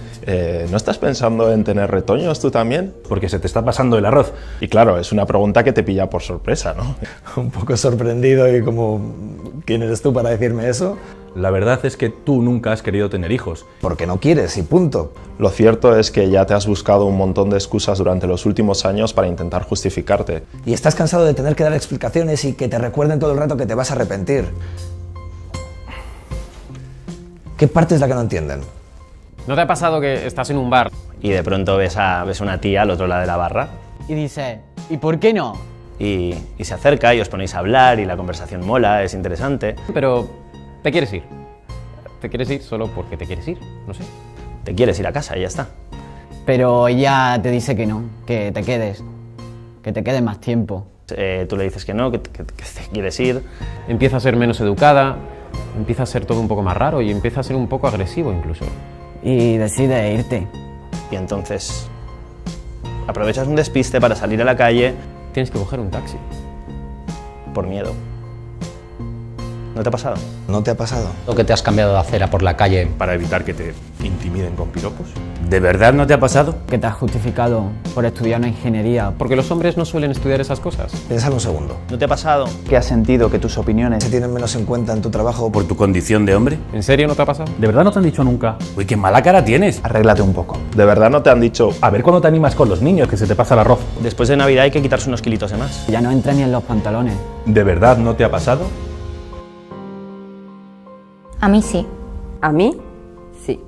¿no estás pensando en tener retoños tú también? Porque se te está pasando el arroz. Y claro, es una pregunta que te pilla por sorpresa, ¿no? Un poco sorprendido y como, ¿quién eres tú para decirme eso? La verdad es que tú nunca has querido tener hijos. Porque no quieres y punto. Lo cierto es que ya te has buscado un montón de excusas durante los últimos años para intentar justificarte. Y estás cansado de tener que dar explicaciones y que te recuerden todo el rato que te vas a arrepentir. ¿Qué parte es la que no entienden? ¿No te ha pasado que estás en un bar y de pronto ves una tía al otro lado de la barra? Y dices, ¿y por qué no? Y se acerca y os ponéis a hablar y la conversación mola, es interesante. Pero te quieres ir. Te quieres ir solo porque te quieres ir, no sé. Te quieres ir a casa y ya está. Pero ella te dice que no, que te quedes más tiempo. Tú le dices que no, que te quieres ir. Empieza a ser menos educada, empieza a ser todo un poco más raro y empieza a ser un poco agresivo incluso. Y decides irte. Y entonces aprovechas un despiste para salir a la calle. Tienes que coger un taxi. Por miedo. ¿No te ha pasado? ¿No te ha pasado? ¿O que te has cambiado de acera por la calle para evitar que te intimiden con piropos? ¿De verdad no te ha pasado? Que te has justificado por estudiar una ingeniería, porque los hombres no suelen estudiar esas cosas. Piénsalo un segundo. ¿No te ha pasado? Que has sentido que tus opiniones se tienen menos en cuenta en tu trabajo por tu condición de hombre. ¿En serio no te ha pasado? ¿De verdad no te han dicho nunca? Uy, qué mala cara tienes. Arréglate un poco. ¿De verdad no te han dicho? A ver cuándo te animas con los niños, que se te pasa el arroz. Después de Navidad hay que quitarse unos kilitos de más. Ya no entra ni en los pantalones. ¿De verdad no te ha pasado? A mí sí. A mí, sí.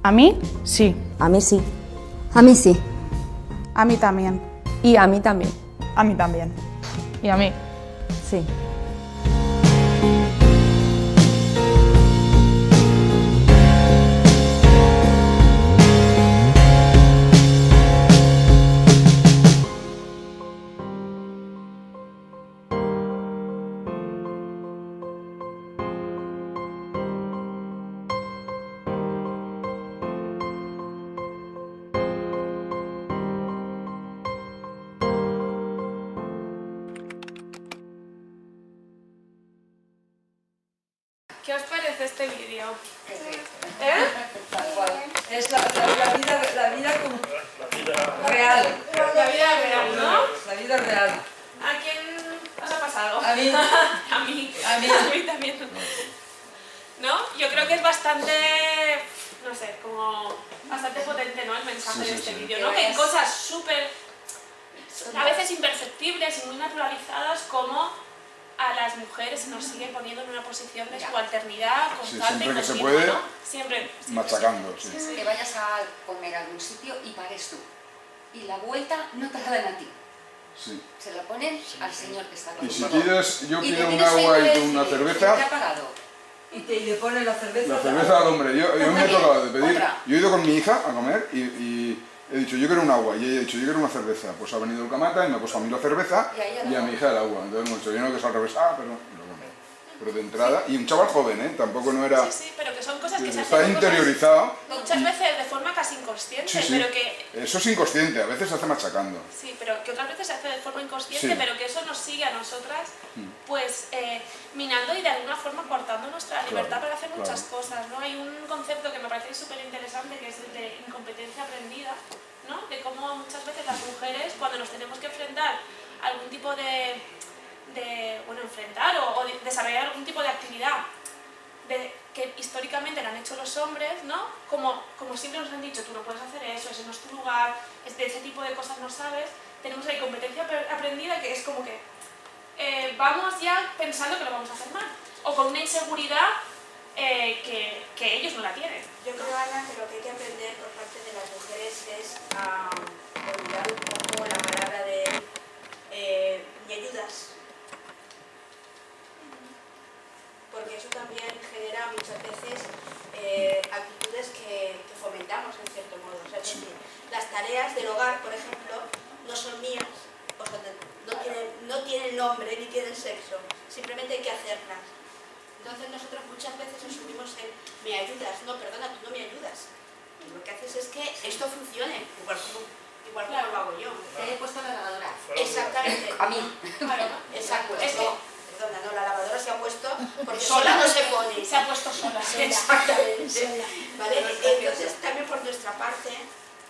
A mí, sí. A mí sí. A mí sí. A mí también. Y a mí también. A mí también. Y a mí. Sí. ¿Qué os parece este vídeo? Es la vida como real. La vida real, ¿no? La vida real. ¿A quién os ha pasado? A mí. A mí. A mí. A mí también. ¿No? Yo creo que es bastante, no sé, como bastante potente, ¿no? El mensaje de este vídeo, ¿no? Que hay cosas súper, a veces imperceptibles y muy naturalizadas, como a las mujeres se nos sigue poniendo en una posición de subalternidad constante siempre y que se continua, puede, ¿no? Siempre machacando, sí. Que vayas a comer a algún sitio y pagues tú. Y la vuelta no te la dan a ti. Sí. Se la ponen al señor que está con Y si pides, yo pido un agua y una cerveza, ¿Te ha pagado? Y le ponen la cerveza. la cerveza al hombre. Yo me he tocado de pedir, yo he ido con mi hija a comer y he dicho, yo quiero un agua, y ella ha dicho, yo quiero una cerveza. Pues ha venido el camata y me ha puesto a mí la cerveza y a mi hija el agua. Entonces hemos dicho, yo no que es al revés, pero de entrada, y un chaval joven, tampoco no era... Sí, pero que son cosas que se hacen... Está interiorizado. Muchas veces de forma casi inconsciente, Sí, sí. pero que... Eso es inconsciente, a veces se hace machacando. Sí, pero que otras veces se hace de forma inconsciente, Sí. pero que eso nos sigue a nosotras, pues minando y de alguna forma cortando nuestra libertad para hacer muchas cosas, ¿no? Hay un concepto que me parece súper interesante, que es el de incompetencia aprendida, ¿no? De cómo muchas veces las mujeres, cuando nos tenemos que enfrentar a algún tipo de enfrentar o desarrollar algún tipo de actividad que históricamente lo han hecho los hombres, ¿no? Como siempre nos han dicho, tú no puedes hacer eso, ese no es tu lugar, de ese tipo de cosas no sabes, tenemos la incompetencia aprendida, que es como que vamos ya pensando que lo vamos a hacer mal, o con una inseguridad que ellos no la tienen. Yo creo, Ana, que lo que hay que aprender por parte de las mujeres es a olvidar un poco la palabra de ¿me ayudas? Porque eso también genera muchas veces actitudes que fomentamos en cierto modo. O sea, es decir, las tareas del hogar, por ejemplo, no son mías, o sea, no tienen nombre ni tienen sexo, simplemente hay que hacerlas. Entonces nosotros muchas veces asumimos el ¿me ayudas? No, perdona, tú no me ayudas. Y lo que haces es que esto funcione, igual como lo hago yo. Te he puesto la lavadora. Exactamente. A mí. Claro, exacto. Es que, perdona, no, la lavadora se ha puesto porque Sola. sola no se pone. Se ha puesto sola. Exactamente. ¿Vale? Entonces, también por nuestra parte,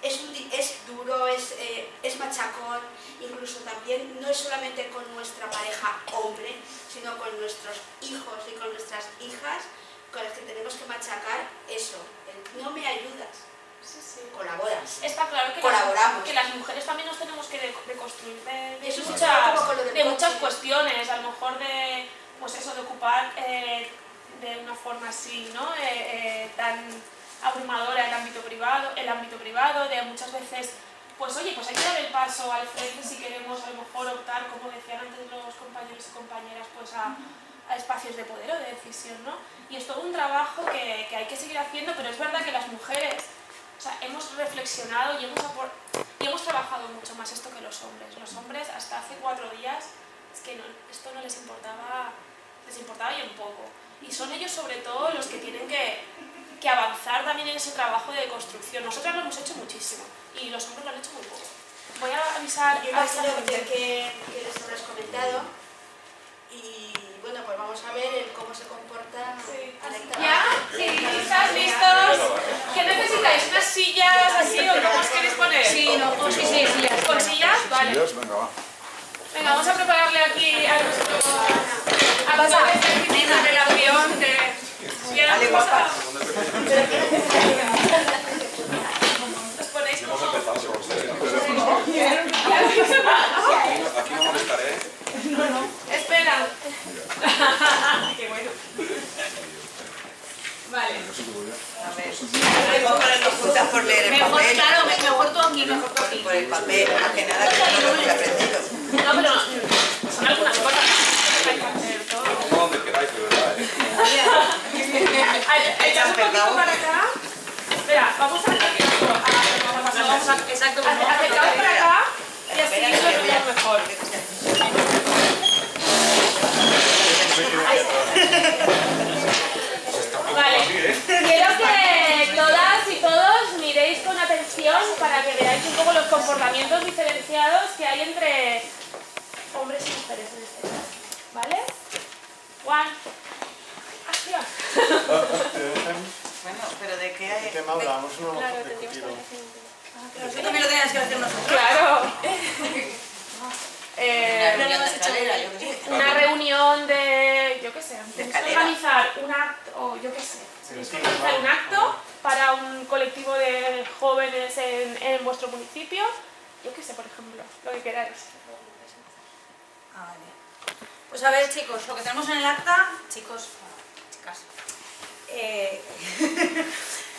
es duro, es machacón, incluso también no es solamente con nuestra pareja hombre, sino con nuestros hijos y con nuestras hijas, con las que tenemos que machacar eso, el no me ayudas. Sí, sí. Colaboras. Está claro que colaboramos. Que las mujeres también nos tenemos que deconstruir Eso es de muchas cuestiones, a lo mejor de, pues eso, de ocupar de una forma así, ¿no? Tan abrumadora el ámbito privado, de muchas veces, pues oye, pues hay que dar el paso al frente si queremos a lo mejor optar, como decían antes los compañeros y compañeras, pues a espacios de poder o de decisión, ¿no? Y es todo un trabajo que hay que seguir haciendo, pero es verdad que las mujeres, o sea, hemos reflexionado y hemos trabajado mucho más esto que los hombres. Los hombres hasta hace 4 días es que esto no les importaba y un poco. Y son ellos sobre todo los que tienen que avanzar también en ese trabajo de construcción. Nosotros lo hemos hecho muchísimo y los hombres lo han hecho muy poco. Voy a avisar Yo a esta imagino gente que les habrás comentado y bueno, pues vamos a ver el cómo se comporta Alecta. ¿Ya? Sí, ¿estás listos? ¿Qué necesitáis? ¿Unas sillas así o cómo os queréis poner? Sí, no, sí, sillas. ¿Con sillas? Vale. Venga, va. Venga, vamos a prepararle aquí a nuestro de relación de... Dale, guapa. Os ponéis Hemos como... empezado, aquí no molestaré. Espera. Qué bueno. por leer el Mejor, papel. claro, mejor tú aquí, mejor tú aquí. Por el papel, más que nada, que no lo hemos aprendido. No, pero son algunas cosas que hay que hacer todo. Como donde queráis, de verdad, Echas un poquito para acá. Espera, vamos a Exacto, acercaos para acá y así lo vemos mejor. Vale, quiero que todas y todos miréis con atención para que veáis un poco los comportamientos diferenciados que hay entre hombres y mujeres en este caso. ¿Vale? Juan, acción. Bueno, pero ¿de qué hay? ¿De qué me hablamos? No, Claro, de tendríamos que Cupiro. Tú también lo tenías que hacer nosotros. Claro. Una Una reunión de, yo qué sé, escalera. organizar un acto, o yo qué sé, organizar un acto para un colectivo de jóvenes en vuestro municipio, yo qué sé, por ejemplo, lo que queráis. Ah, vale. Pues a ver, chicos, lo que tenemos en el acta, chicas,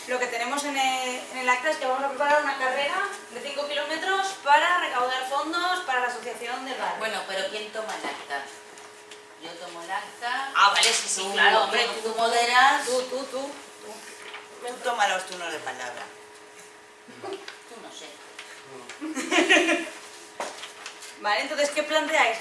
lo que tenemos en el acta es que vamos a preparar una carrera de 5 kilómetros para recaudar fondos para la asociación del barrio. Bueno, pero ¿quién toma el acta? Yo tomo el acta. Ah, vale, sí, tú, claro, hombre, tú moderas. Tú toma los turnos de palabra. Tú no sé. Vale, entonces, ¿qué planteáis?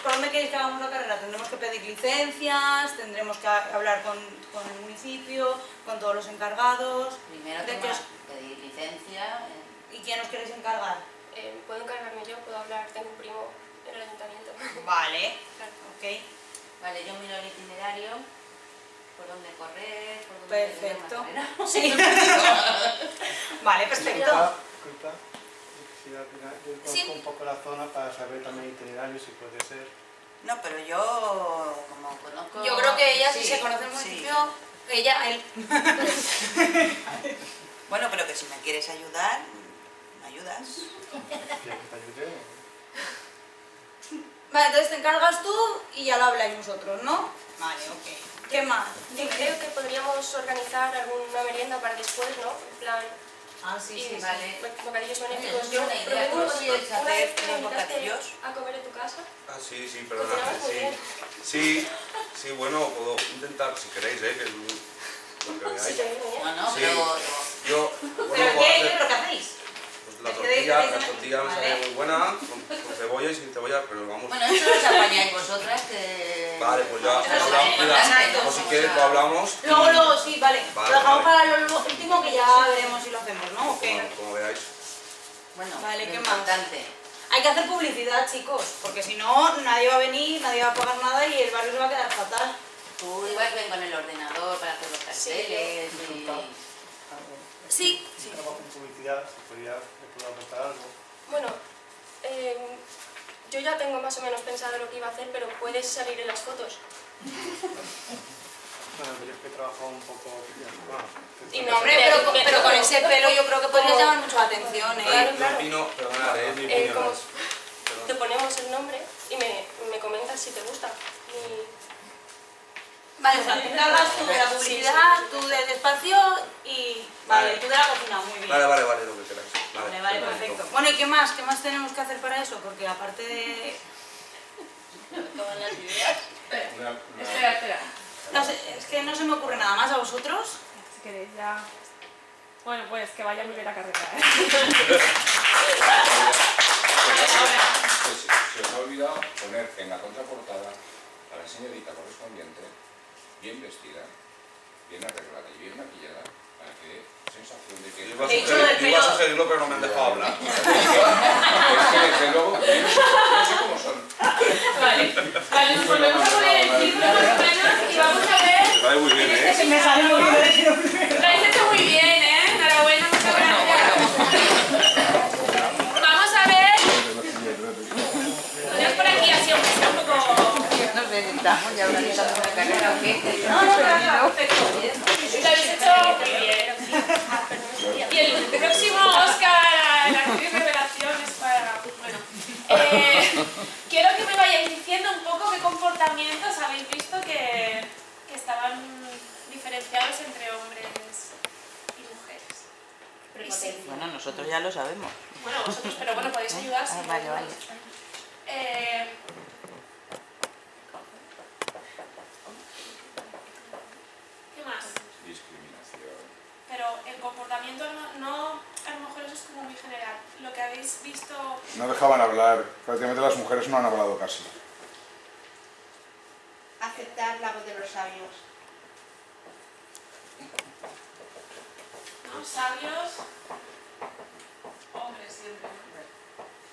¿Por dónde queréis que hagamos la carrera? ¿Tendremos que pedir licencias? ¿Tendremos que hablar con el municipio? ¿Con todos los encargados? Primero pedir licencia. ¿Y quién os queréis encargar? Puedo encargarme yo, puedo hablar, tengo un primo en el ayuntamiento. Vale, ok. Vale, yo miro el itinerario, por dónde correr, por dónde... Perfecto. Sí. Vale, perfecto. Disculpa, yo conozco Sí. un poco la zona para saber también itinerario, si puede ser. No, pero yo, como conozco... Yo creo que ella, si se conoce el municipio, él. Bueno, pero que si me quieres ayudar, me ayudas. ¿Quieres que te ayude? Vale, entonces te encargas tú y ya lo habláis vosotros, ¿no? Vale, ok. ¿Qué más? Yo creo que podríamos organizar alguna merienda para después, ¿no? En plan... Ah, sí, y vale. Bocadillos benéficos. Es buena idea. ¿Tú Prometimos podrías una hacer vez que unos me invitaste bocadillos? a comer en tu casa. Ah, sí, perdona. Cocinabas muy bien. Sí, bueno, puedo intentar, si queréis, que es lo que veáis. Sí, te viene bien. Bueno, Sí, pero... yo, ¿Pero bueno, qué hacéis? pues la tortilla me sale muy buena, con cebolla y sin cebolla, pero vamos... Bueno, eso lo apañáis vosotras, que... Vale, pues ya, Eso es hablamos, importante, o si quieres lo hablamos. Luego, sí, vale. Vale, Lo dejamos vale. para lo último que ya veremos si lo hacemos, ¿no? Ok. Como veáis. Bueno, Vale, lo ¿qué más? importante. Hay que hacer publicidad, chicos, porque si no, nadie va a venir, nadie va a pagar nada y el barrio se va a quedar fatal. Tú igual ven con el ordenador para hacer los carteles y... Sí. Trabajo con publicidad, si podría, le puedo aportar algo. Bueno, yo ya tengo más o menos pensado lo que iba a hacer, pero puedes salir en las fotos. Bueno, pero es que he trabajado un poco... Y no, hombre, pero con ese pelo yo creo que podrías llamar mucho la atención, ¿eh? Claro, claro. Mi opino, perdonad, mi opinión Como es... te ponemos el nombre y me comentas si te gusta. Vale, o sea, te encargas tú de la publicidad, tú del espacio y... Vale, tú de la cocina, muy bien. Vale, lo que queráis. Vale, perfecto. Bueno, ¿y qué más? ¿Qué más tenemos que hacer para eso? Porque aparte de... Todas las ideas. Espera. No sé, es que no se me ocurre nada más. ¿A vosotros? Si queréis ya... Bueno, pues que vaya muy bien la carrera, ¿eh? Se os ha olvidado poner en la contraportada a la señorita correspondiente bien vestida, bien arreglada y bien maquillada para que sensación de que... Iba a sugerirlo, pero no me han dejado hablar. Es que desde luego, no sé cómo son. Vale, nos volvemos a poner el título más o menos y vamos a ver... Me sale muy bien, ¿eh? Me sale muy bien. Lo habéis hecho muy bien, ¿eh? Enhorabuena, muchas gracias. Vamos a ver... Poneos por aquí, así aunque sea un poco... Nos necesitamos ya organizamos la carrera, ¿o qué? No, perfecto. Lo habéis hecho muy bien. Y el próximo Oscar, la actriz de revelaciones para... Bueno, quiero que me vayáis diciendo un poco qué comportamientos habéis visto que estaban diferenciados entre hombres y mujeres. sí. Bueno, nosotros ya lo sabemos. Bueno, vosotros, pero bueno, podéis ayudar. Ah, vale, vale. ¿Qué más? Discriminación. Pero el comportamiento no, a lo mejor eso es como muy general. Lo que habéis visto... No dejaban hablar, prácticamente las mujeres no han hablado casi. Aceptar la voz de los sabios. ¿No? Sabios... Hombres siempre.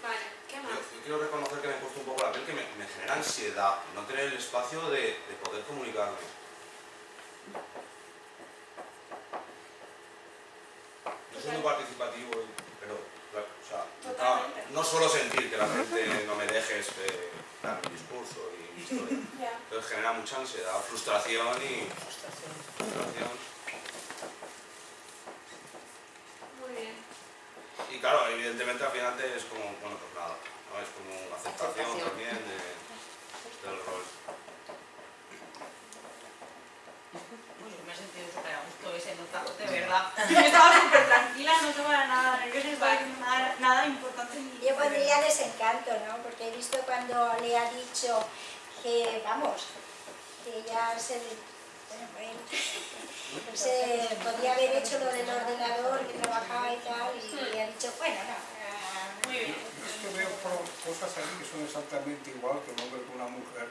Vale, ¿qué más? Yo quiero reconocer que me he puesto un poco la piel, que me genera ansiedad no tener el espacio de poder comunicarme. Yo soy muy participativo, pero o sea, no suelo sentir que la gente no me deje dar mi discurso y mi historia. Entonces genera mucha ansiedad, frustración y... frustración. Muy bien. Y claro, evidentemente al final es como, bueno, pues nada, ¿no? Es como aceptación también del rol. Me he sentido súper a gusto, ese notado, de verdad. Yo estaba súper tranquila, no estaba nada nerviosa, no estaba diciendo nada importante. Yo pondría desencanto, ¿no? Porque he visto cuando le ha dicho que, vamos, que ya se podía haber hecho lo del ordenador, que trabajaba y tal, y le ha dicho, bueno, no. Muy bien. Es que veo cosas ahí que son exactamente igual que un hombre que una mujer,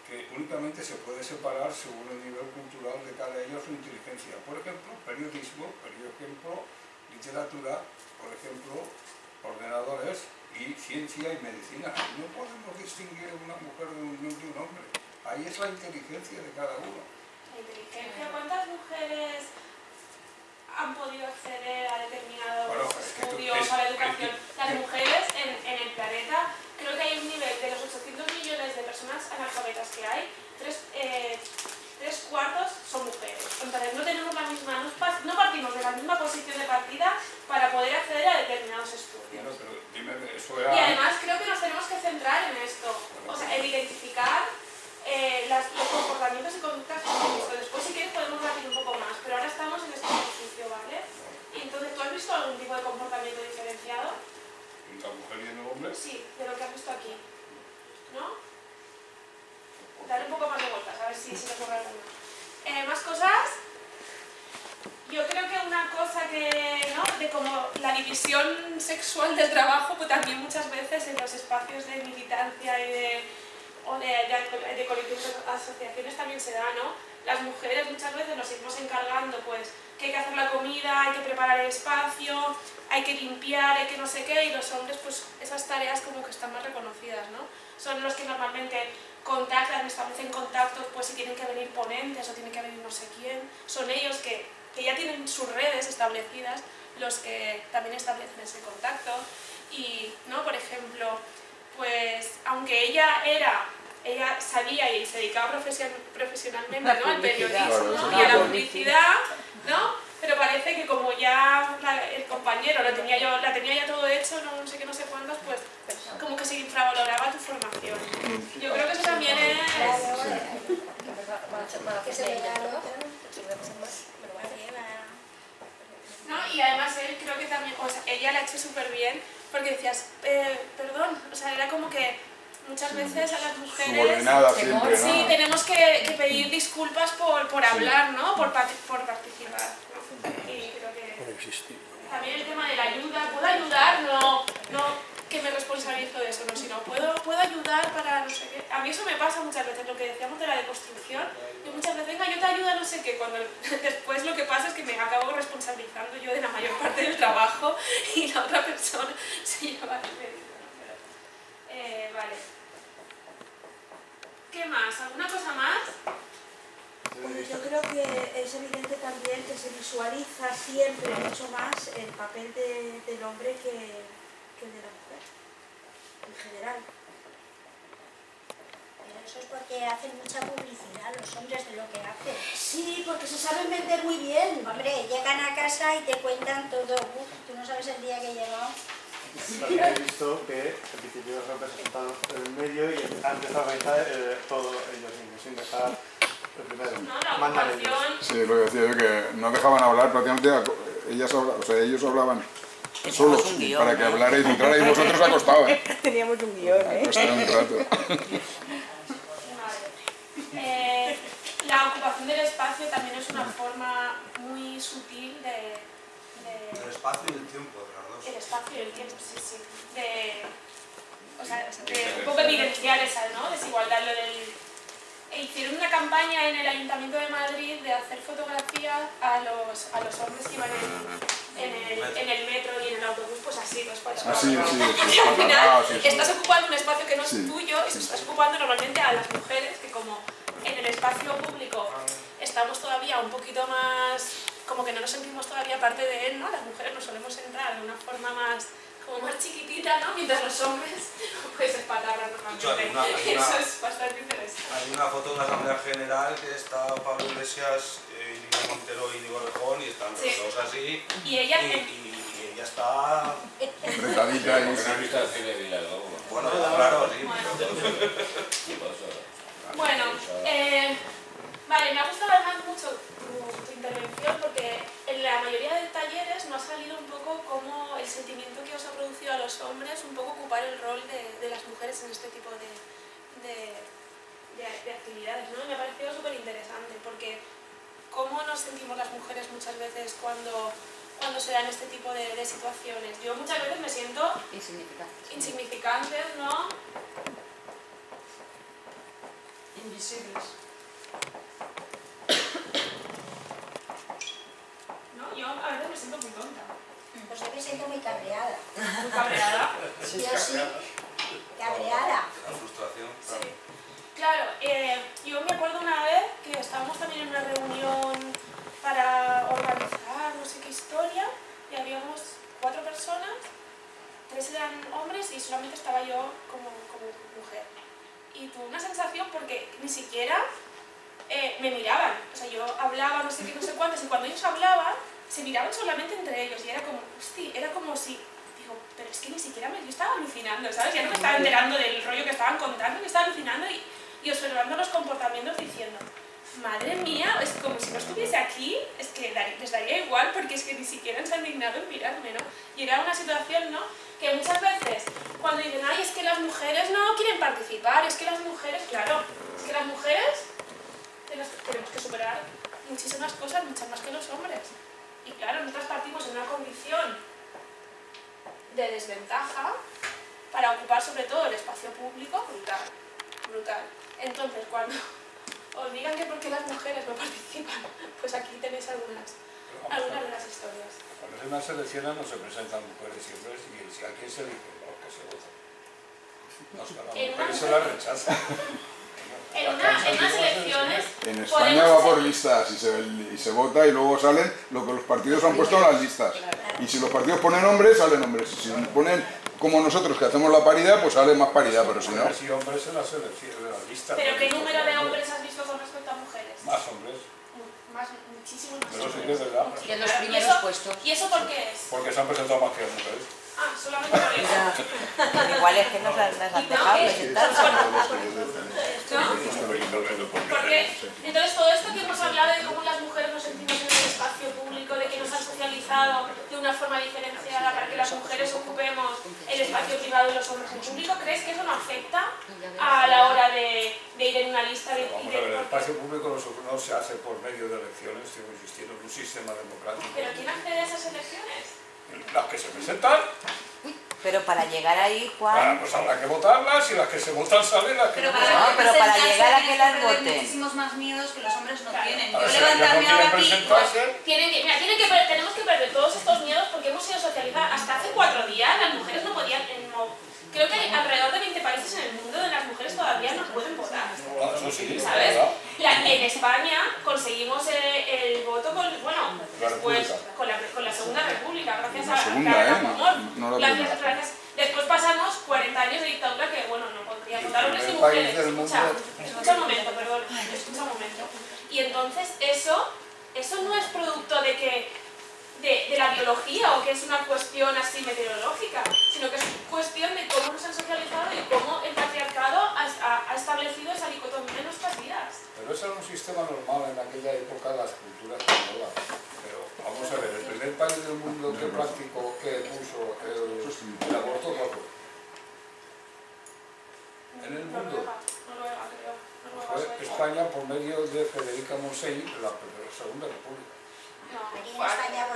que únicamente se puede separar según el nivel cultural de cada ellos o su inteligencia. Por ejemplo, periodismo, por ejemplo, literatura, por ejemplo, ordenadores y ciencia y medicina. No podemos distinguir una mujer de un hombre. Ahí es la inteligencia de cada uno. La inteligencia. ¿Cuántas mujeres han podido acceder a determinados estudios, a la educación? Las mujeres en el planeta, creo que hay un nivel de los 800 millones de personas analfabetas que hay, tres cuartos son mujeres. Entonces no tenemos la misma, no partimos de la misma posición de partida para poder acceder a determinados estudios. Bueno, pero dime, eso era... Y además creo que nos tenemos que centrar en esto, o sea, en identificar los comportamientos y conductas que hemos visto. Después, si quieres, podemos debatir un poco más, pero ahora estamos en este ejercicio, ¿vale? Y entonces, ¿tú has visto algún tipo de comportamiento diferenciado? ¿La mujer y el hombre? Sí, de lo que has visto aquí. ¿No? Dale un poco más de vueltas, a ver si se te ocurre alguna. ¿Más cosas? Yo creo que una cosa que, ¿no? De como la división sexual del trabajo, pues también muchas veces en los espacios de militancia y de colectivos, asociaciones también se da, ¿no? Las mujeres muchas veces nos seguimos encargando, pues, que hay que hacer la comida, hay que preparar el espacio, hay que limpiar, hay que no sé qué, y los hombres, pues, esas tareas como que están más reconocidas, ¿no? Son los que normalmente contactan, establecen contactos, pues, si tienen que venir ponentes o tienen que venir no sé quién. Son ellos que ya tienen sus redes establecidas, los que también establecen ese contacto. Y, ¿no? Por ejemplo, pues, aunque ella sabía y se dedicaba profesionalmente, ¿no? Al periodismo y a la publicidad, ¿no? Pero parece que como ya el compañero la tenía ya todo hecho, no sé qué, no sé cuántos, pues como que se infravaloraba tu formación. Yo creo que eso también es... Que se vea al otro. ¿No? Y además él creo que también, o sea, ella la ha hecho súper bien, porque decías, perdón, o sea, era como que muchas veces a las mujeres subordinada siempre, sí, ¿no? tenemos que pedir disculpas por hablar, ¿no? Por participar, ¿no? Y creo que también el tema de la ayuda, puedo ayudar, no que me responsabilizo de eso, no, sino puedo ayudar para no sé qué. A mí eso me pasa muchas veces, lo que decíamos de la deconstrucción, y muchas veces, venga, yo te ayudo a no sé qué, cuando después lo que pasa es que me acabo responsabilizando yo de la mayor parte del trabajo y la otra persona se lleva el mérito, ¿no? Vale. ¿Qué más? ¿Alguna cosa más? Pues yo creo que es evidente también que se visualiza siempre mucho más el papel del hombre que el de la mujer, en general. Pero eso es porque hacen mucha publicidad los hombres de lo que hacen. Sí, porque se saben vender muy bien. Hombre, llegan a casa y te cuentan todo. Tú no sabes el día que he llegado. También he visto que al principio los hombres se sentaron en el medio y han empezado a organizar todo ellos mismos, sin dejar el primero. No, la mandar ellos. ocupación. Sí, lo que decía yo, que no dejaban hablar prácticamente ellos hablaban Teníamos solos, un guión, para que ¿eh? hablarais y entrarais vosotros ha costado, ¿eh? Teníamos un guión, Ha costado un rato. La ocupación del espacio también es una forma muy sutil de El espacio y el tiempo, de las dos. el espacio y el tiempo, sí. O sea, de un poco evidenciar esa, ¿no? Desigualdad. Hicieron una campaña en el Ayuntamiento de Madrid de hacer fotografías a los hombres que iban en el metro y en el autobús, pues así, dos patas. Sí. Al final Sí. estás ocupando un espacio que no es Sí. tuyo y estás ocupando normalmente a las mujeres, que como en el espacio público estamos todavía un poquito más, como que no nos sentimos todavía parte de él, ¿no? Las mujeres nos solemos entrar de una forma más, como más chiquitita, ¿no? Mientras los hombres, pues espatarran normalmente. Eso es bastante interesante. Hay una foto de una asamblea general que está Pablo Iglesias, Íñigo Montero y Íñigo Errejón y están los dos así. Y ella está... Apretadita ahí. Bueno, claro, sí. Bueno, vale, me ha gustado además mucho tu intervención porque en la mayoría de talleres nos ha salido un poco como el sentimiento que os ha producido a los hombres, un poco ocupar el rol de las mujeres en este tipo de actividades, ¿no? Y me ha parecido súper interesante porque cómo nos sentimos las mujeres muchas veces cuando se dan este tipo de situaciones. Yo muchas veces me siento insignificantes, ¿no? Invisibles. ¿No? Yo a veces me siento muy tonta. Pues yo me siento muy cabreada. ¿Muy cabreada? Yo sí, cabreada. La frustración. Sí. Claro, yo me acuerdo una vez que estábamos también en una reunión para organizar no sé qué historia y habíamos 4 personas, 3 eran hombres y solamente estaba yo como mujer. Y tuve una sensación porque ni siquiera me miraban. O sea, yo hablaba no sé qué, no sé cuántas, y cuando ellos hablaban, se miraban solamente entre ellos. Y era como, hostia, era como si, digo, pero es que ni siquiera yo estaba alucinando, ¿sabes? Ya no me estaba enterando del rollo que estaban contando, me estaba alucinando y observando los comportamientos diciendo, madre mía, es como si no estuviese aquí, es que les daría igual porque es que ni siquiera se han dignado en mirarme, ¿no? Y era una situación, ¿no? Que muchas veces cuando dicen, ay, es que las mujeres no quieren participar, es que las mujeres, claro, es que las mujeres tenemos que superar muchísimas cosas, muchas más que los hombres. Y claro, nosotras partimos en una condición de desventaja para ocupar sobre todo el espacio público, brutal. Entonces, cuando os digan que por qué las mujeres no participan, pues aquí tenéis algunas de las historias. Cuando se unas elecciones no se presentan mujeres y hombres y si a quién se elige, no, que se vota. No, es que a las mujeres se las rechaza. En unas elecciones... En España va por listas y se vota y luego salen lo que los partidos han puesto en las listas. Y si los partidos ponen hombres, salen hombres. Si ponen como nosotros que hacemos la paridad, pues sale más paridad, pero si no... Si hombres en las elecciones, en las listas... ¿Pero qué número de hombres has visto con respecto a mujeres? Más hombres. Muchísimos más Pero sí hombres. que es verdad. Y en los primeros puestos. ¿Y eso por qué es? Porque se han presentado más que las mujeres. Ah, solamente por eso. Igual es que nos las han dejado presentarse. Porque entonces todo esto que hemos hablado de cómo las mujeres nos sentimos en el espacio público, de que nos han socializado de una forma diferenciada para que las mujeres ocupemos el espacio privado y los hombres en público, ¿crees que eso no afecta a la hora de ir en una lista de... Vamos a ver, el espacio público no se hace por medio de elecciones, sigue existiendo un sistema democrático. ¿Pero quién accede a esas elecciones? Las que se presentan. Pero para llegar ahí, Juan... Pues habrá que votarlas y las que se votan salen, las que Pero no para, salen. pero para llegar a que las voten. voten. Muchísimos más miedos que los hombres no tienen. A Yo ver, si levantarme ellas no ahora quieren aquí... presentarse, Tenemos que perder todos estos miedos porque hemos sido socializadas. Hasta hace 4 días las mujeres no podían... creo que hay alrededor de 20 países en el mundo donde las mujeres todavía no pueden votar. eso sí, ¿Sabes? ¿verdad? En España conseguimos el voto con la Segunda República, gracias a gracias. Después pasamos 40 años de dictadura que, bueno, no podrían votar hombres y mujeres. Escucha un momento, perdón, escucha un momento. Y entonces eso no es producto de la biología o que es una cuestión así meteorológica, sino que es cuestión de cómo nos han socializado y cómo el patriarcado ha establecido esa dicotomía en nuestras vidas. Pero ese era un sistema normal en aquella época de las culturas españolas. Pero vamos a ver, el primer país del mundo que practicó, que puso el aborto fue en el mundo. Noruega, creo. Fue España por medio de Federica Montseny, la Segunda República. No, en España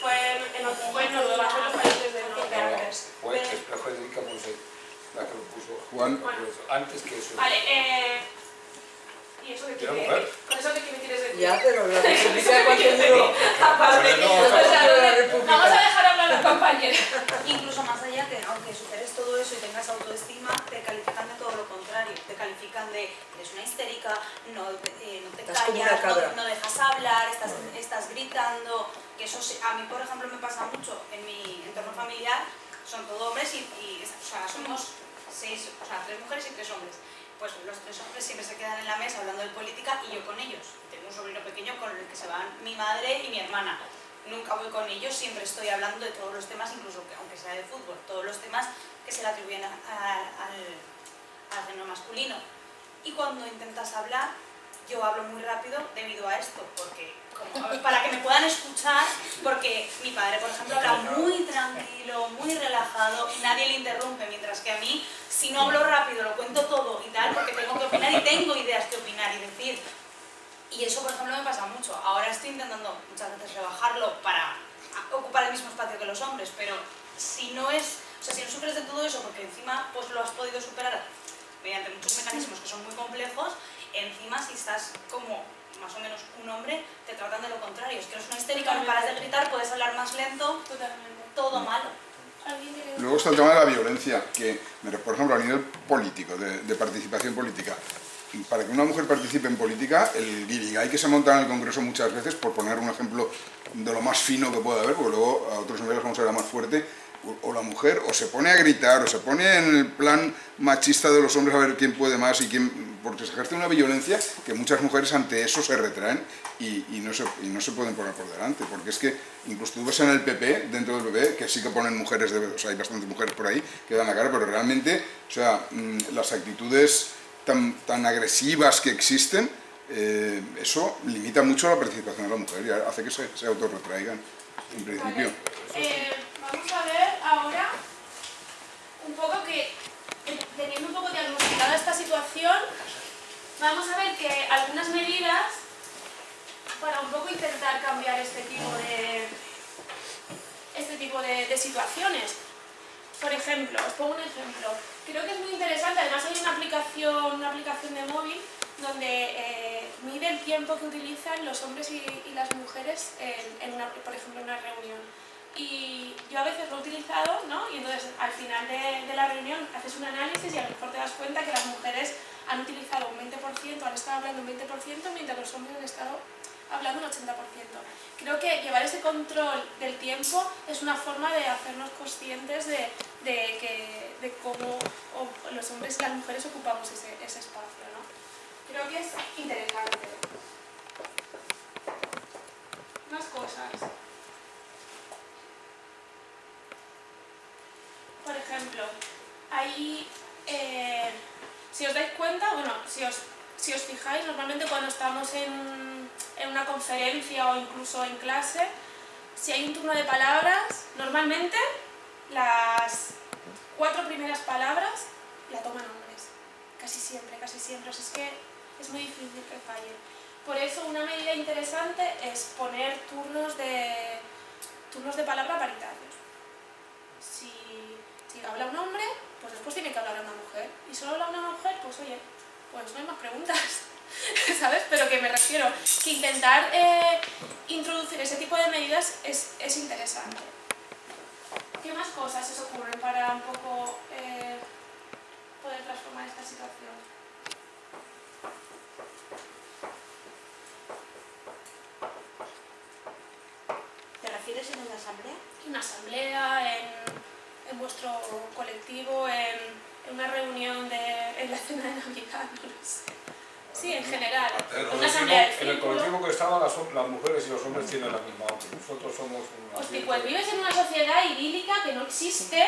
fue en Noruega, fue en los países de Noruega. Fue Federica Montseny la que lo puso. Juan. Antes que eso. Vale, ¿y eso qué quiere decir? ¿Con eso qué me quieres decir? Ya, pero la República cuánto duró. Vamos a dejar hablar a la compañera. Incluso más allá, que aunque superes todo eso y tengas autoestima, te califican de todo lo contrario. Te califican de eres una histérica, no te callas, no dejas hablar, estás gritando. Que eso a mí, por ejemplo, me pasa mucho en mi entorno familiar. Son todos hombres y o sea, somos 3 mujeres y 3 hombres. Pues los 3 hombres siempre se quedan en la mesa hablando de política y yo con ellos. Tengo un sobrino pequeño con el que se van mi madre y mi hermana. Nunca voy con ellos, siempre estoy hablando de todos los temas, incluso aunque sea de fútbol, todos los temas que se le atribuyen al género masculino. Y cuando intentas hablar, yo hablo muy rápido debido a esto, porque para que me puedan escuchar, porque mi padre, por ejemplo, habla muy tranquilo, muy relajado, y nadie le interrumpe, mientras que a mí, si no hablo rápido, lo cuento todo y tal, porque tengo que opinar y tengo ideas que opinar y decir. Y eso, por ejemplo, me pasa mucho. Ahora estoy intentando muchas veces rebajarlo para ocupar el mismo espacio que los hombres, pero si no sufres de todo eso, porque encima pues lo has podido superar mediante muchos mecanismos que son muy complejos, encima si estás como más o menos un hombre, te tratan de lo contrario. Es que eres una histérica, no paras de gritar, puedes hablar más lento, todo malo. Luego está el tema de la violencia, que, por ejemplo, a nivel político, de participación política. Para que una mujer participe en política, el guirigay que se monta en el Congreso muchas veces, por poner un ejemplo de lo más fino que pueda haber, porque luego a otros niveles vamos a ver más fuerte, o la mujer o se pone a gritar o se pone en el plan machista de los hombres a ver quién puede más y quién, porque se ejerce una violencia que muchas mujeres ante eso se retraen y no se pueden poner por delante, porque es que incluso tú ves en el PP, dentro del PP, que sí que ponen mujeres, o sea, hay bastantes mujeres por ahí que dan la cara, pero realmente, o sea, las actitudes tan agresivas que existen, eso limita mucho la participación de la mujer y hace que se autorretraigan, en principio. Vamos a ver ahora un poco que, teniendo un poco diagnosticada esta situación, vamos a ver que algunas medidas para un poco intentar cambiar este tipo de situaciones. Por ejemplo, os pongo un ejemplo. Creo que es muy interesante, además hay una aplicación de móvil donde mide el tiempo que utilizan los hombres y las mujeres por ejemplo, en una reunión. Y yo a veces lo he utilizado, ¿no? Y entonces al final de la reunión haces un análisis y a lo mejor te das cuenta que las mujeres han utilizado un 20%, han estado hablando un 20%, mientras los hombres han estado hablando un 80%. Creo que llevar ese control del tiempo es una forma de hacernos conscientes de cómo los hombres y las mujeres ocupamos ese espacio, ¿no? Creo que es interesante. Más cosas. Por ejemplo, ahí, si os dais cuenta, bueno, si os fijáis, normalmente cuando estamos en una conferencia o incluso en clase, si hay un turno de palabras, normalmente las 4 primeras palabras la toman hombres. Casi siempre. O sea, es que es muy difícil que fallen. Por eso una medida interesante es poner turnos de palabra paritarios. Si habla un hombre, pues después tiene que hablar una mujer. Y solo habla una mujer, pues oye, pues no hay más preguntas, ¿sabes? Pero que me refiero que intentar introducir ese tipo de medidas es interesante. ¿Qué más cosas os ocurren para un poco poder transformar esta situación? ¿Te refieres en una asamblea? En una asamblea, en vuestro colectivo, en una reunión en la cena de Navidad, no lo sé. Sí, en general. En el colectivo que estaban las mujeres y los hombres tienen la misma. Nosotros somos una... Hostia, pues vives en una sociedad idílica que no existe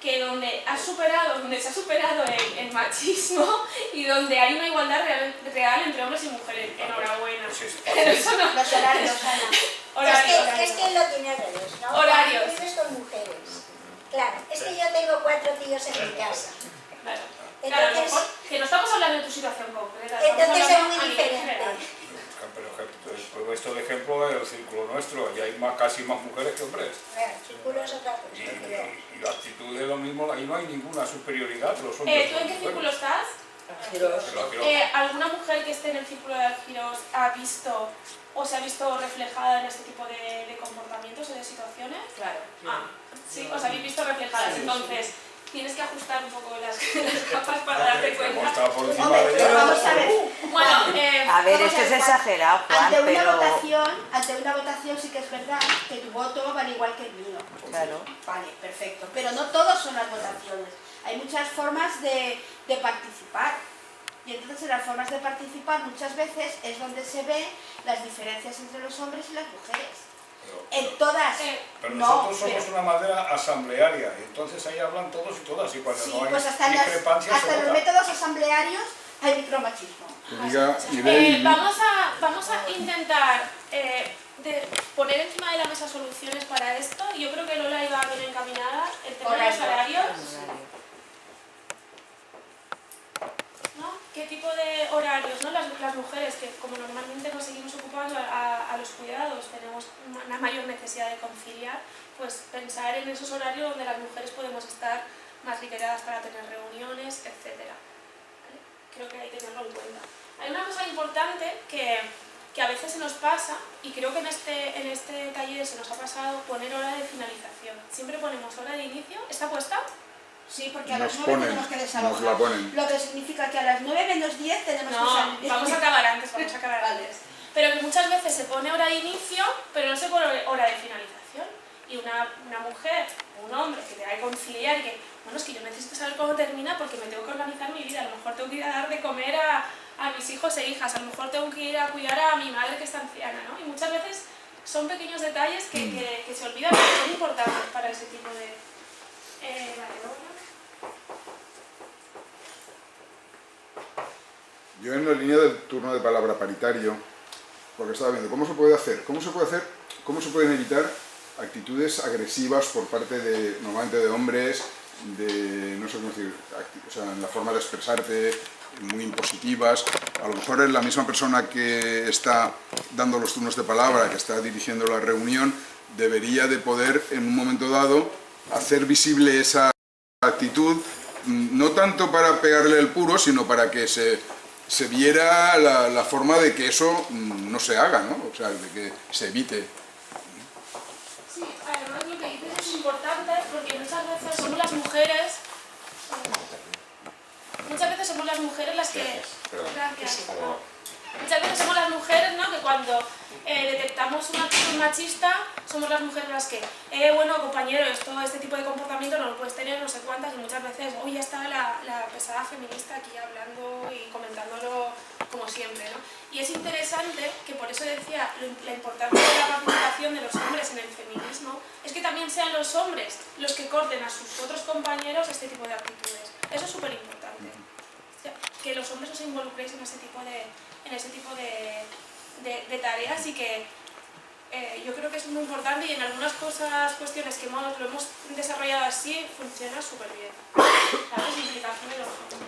que donde se ha superado el machismo y donde hay una igualdad real entre hombres y mujeres. Enhorabuena. Eso no. Los horarios, Ana. Horarios. Es que lo tiene al revés, ¿no? Horarios. Vives con mujeres. Claro, es que yo tengo 4 tíos en mi casa. Claro. Entonces, Claro, que no estamos hablando de tu situación concreta. Entonces es muy diferente. Pero puesto de ejemplo el círculo nuestro, y hay casi más mujeres que hombres. El círculo es otra cosa. Y la actitud es lo mismo, ahí no hay ninguna superioridad de los hombres. ¿Tú en qué círculo estás? ¿Alguna mujer que esté en el círculo de Algiros ha visto o se ha visto reflejada en este tipo de comportamientos o de situaciones? Claro. Sí, os habéis visto reflejadas, entonces tienes que ajustar un poco las capas para darte cuenta. Vamos a ver. Bueno, a ver, esto es exagerado, Juan, ante una pero... votación sí que es verdad que tu voto vale igual que el mío. Claro. Vale, perfecto. Pero no todas son las votaciones. Hay muchas formas de participar. Y entonces en las formas de participar muchas veces es donde se ven las diferencias entre los hombres y las mujeres. En todas. Pero nosotros somos una manera asamblearia, entonces ahí hablan todos y todas, y cuando no hay pues hasta discrepancias en los métodos asamblearios hay micromachismo. Vamos a intentar poner encima de la mesa soluciones para esto. Yo creo que Lola iba bien encaminada. El tema de los horarios. ¿No? ¿Qué tipo de horarios? ¿No? Las mujeres, que como normalmente nos seguimos ocupando a los cuidados, tenemos una mayor necesidad de conciliar, pues pensar en esos horarios donde las mujeres podemos estar más liberadas para tener reuniones, etc. ¿Vale? Creo que hay que tenerlo en cuenta. Hay una cosa importante que a veces se nos pasa, y creo que en este taller se nos ha pasado, poner hora de finalización. Siempre ponemos hora de inicio. ¿Está puesta? Sí, porque a las 9 tenemos que desalojar. Lo que significa que a las 9 menos 10 tenemos que salir. No, vamos a acabar antes. Pero que muchas veces se pone hora de inicio, pero no se pone hora de finalización. Y una mujer o un hombre que tenga que conciliar y que, bueno, es que yo necesito saber cómo termina porque me tengo que organizar mi vida. A lo mejor tengo que ir a dar de comer a mis hijos e hijas, a lo mejor tengo que ir a cuidar a mi madre que está anciana, ¿no? Y muchas veces son pequeños detalles que se olvidan, pero son importantes para ese tipo de... Yo en la línea del turno de palabra paritario, porque estaba viendo cómo se puede hacer, cómo se pueden evitar actitudes agresivas por parte normalmente de hombres, no sé cómo decir, o sea, en la forma de expresarte, muy impositivas. A lo mejor es la misma persona que está dando los turnos de palabra, que está dirigiendo la reunión, debería de poder en un momento dado hacer visible esa actitud, no tanto para pegarle el puro, sino para que se viera la forma de que eso no se haga, ¿no? O sea, de que se evite. Sí, además lo que dices es importante porque muchas veces somos las mujeres las que... Gracias. Muchas veces somos las mujeres, ¿no?, que cuando detectamos una actitud machista, somos las mujeres las que, bueno, compañero, este tipo de comportamiento no lo puedes tener, no sé cuántas, y muchas veces, hoy ya está la pesada feminista aquí hablando y comentándolo como siempre, ¿no? Y es interesante que por eso decía la importancia de la participación de los hombres en el feminismo, es que también sean los hombres los que corten a sus otros compañeros este tipo de actitudes. Eso es súper importante. O sea, que los hombres os involucréis en ese tipo de tareas y que yo creo que es muy importante y en algunas cuestiones que lo hemos desarrollado así funciona súper bien. La implicación de los hombres.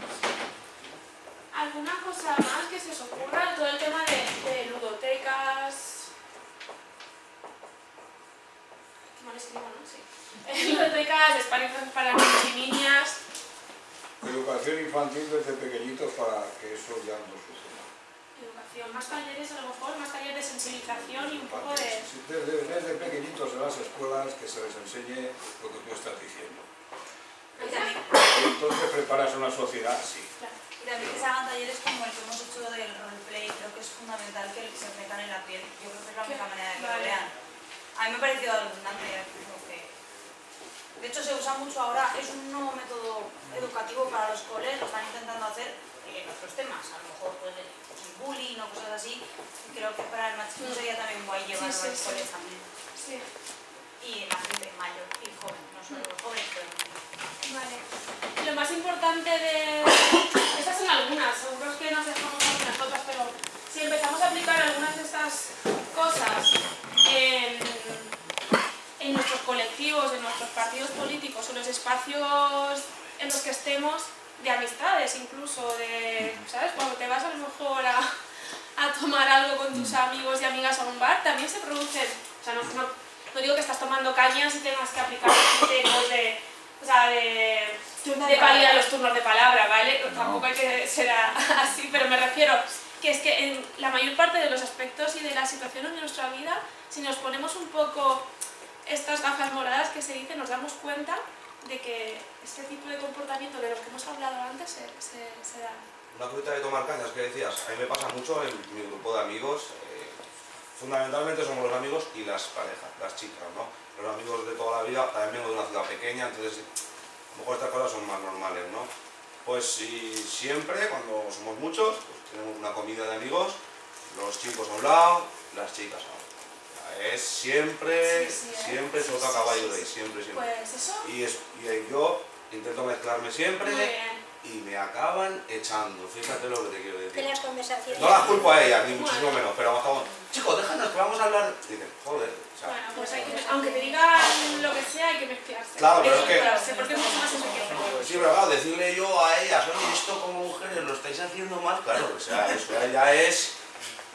¿Alguna cosa más que se os ocurra? Todo el tema de ludotecas... Qué mal escribo, ¿no? Sí. Ludotecas, espacios para niños y niñas... Educación infantil desde pequeñitos para que eso ya no suceda. Educación, más talleres a lo mejor, más talleres de sensibilización y un poco de... Desde pequeñitos en las escuelas que se les enseñe lo que tú estás diciendo. Y entonces preparas una sociedad así. Claro. Y también que se hagan talleres como el que hemos hecho del roleplay, creo que es fundamental que se metan en la piel. Yo creo que es la única manera de que lo vean. A mí me ha parecido abundante. De hecho se usa mucho ahora, es un nuevo método educativo para los coles, lo están intentando hacer en otros temas, a lo mejor pues, el bullying o cosas así, y creo que para el machismo sería también guay llevarlo a los coles también. Sí. y en la gente mayor y joven, no solo joven, pero... Vale. Lo más importante de... Estas son algunas, seguro que nos dejamos algunas otras, pero si empezamos a aplicar algunas de estas cosas en nuestros colectivos, en nuestros partidos políticos, en los espacios en los que estemos, de amistades incluso, de, ¿sabes? Cuando te vas a lo mejor a tomar algo con tus amigos y amigas a un bar, también se producen, o sea, no digo que estás tomando cañas y tengas que aplicar los criterios de validar los turnos de palabra, ¿vale? No. Tampoco hay que ser así, pero me refiero que es que en la mayor parte de los aspectos y de las situaciones de nuestra vida, si nos ponemos un poco estas gafas moradas que se dicen, nos damos cuenta de que este tipo de comportamiento de los que hemos hablado antes se da. Una cosita de tomar cañas que decías, a mí me pasa mucho en mi grupo de amigos, fundamentalmente somos los amigos y las parejas, las chicas, ¿no? Los amigos de toda la vida, también vengo de una ciudad pequeña, entonces a lo mejor estas cosas son más normales, ¿no? Pues si siempre, cuando somos muchos, pues tenemos una comida de amigos, los chicos a un lado, las chicas a otro. Es siempre, siempre sota a caballo de ahí, siempre. Pues eso. Y yo intento mezclarme siempre y me acaban echando, fíjate lo que te quiero decir. De las conversaciones. No las culpo a ellas, ni muchísimo menos, pero acabo, chicos, déjanos que vamos a hablar. Dicen, joder, o sea, bueno, pues hay que, aunque te digan lo que sea, hay que mezclarse. Claro, pero es que... porque es mucho más enriquecedor. Sí, pero claro, decirle yo a ellas, oye, esto como mujeres lo estáis haciendo mal, claro, o sea, eso ya es...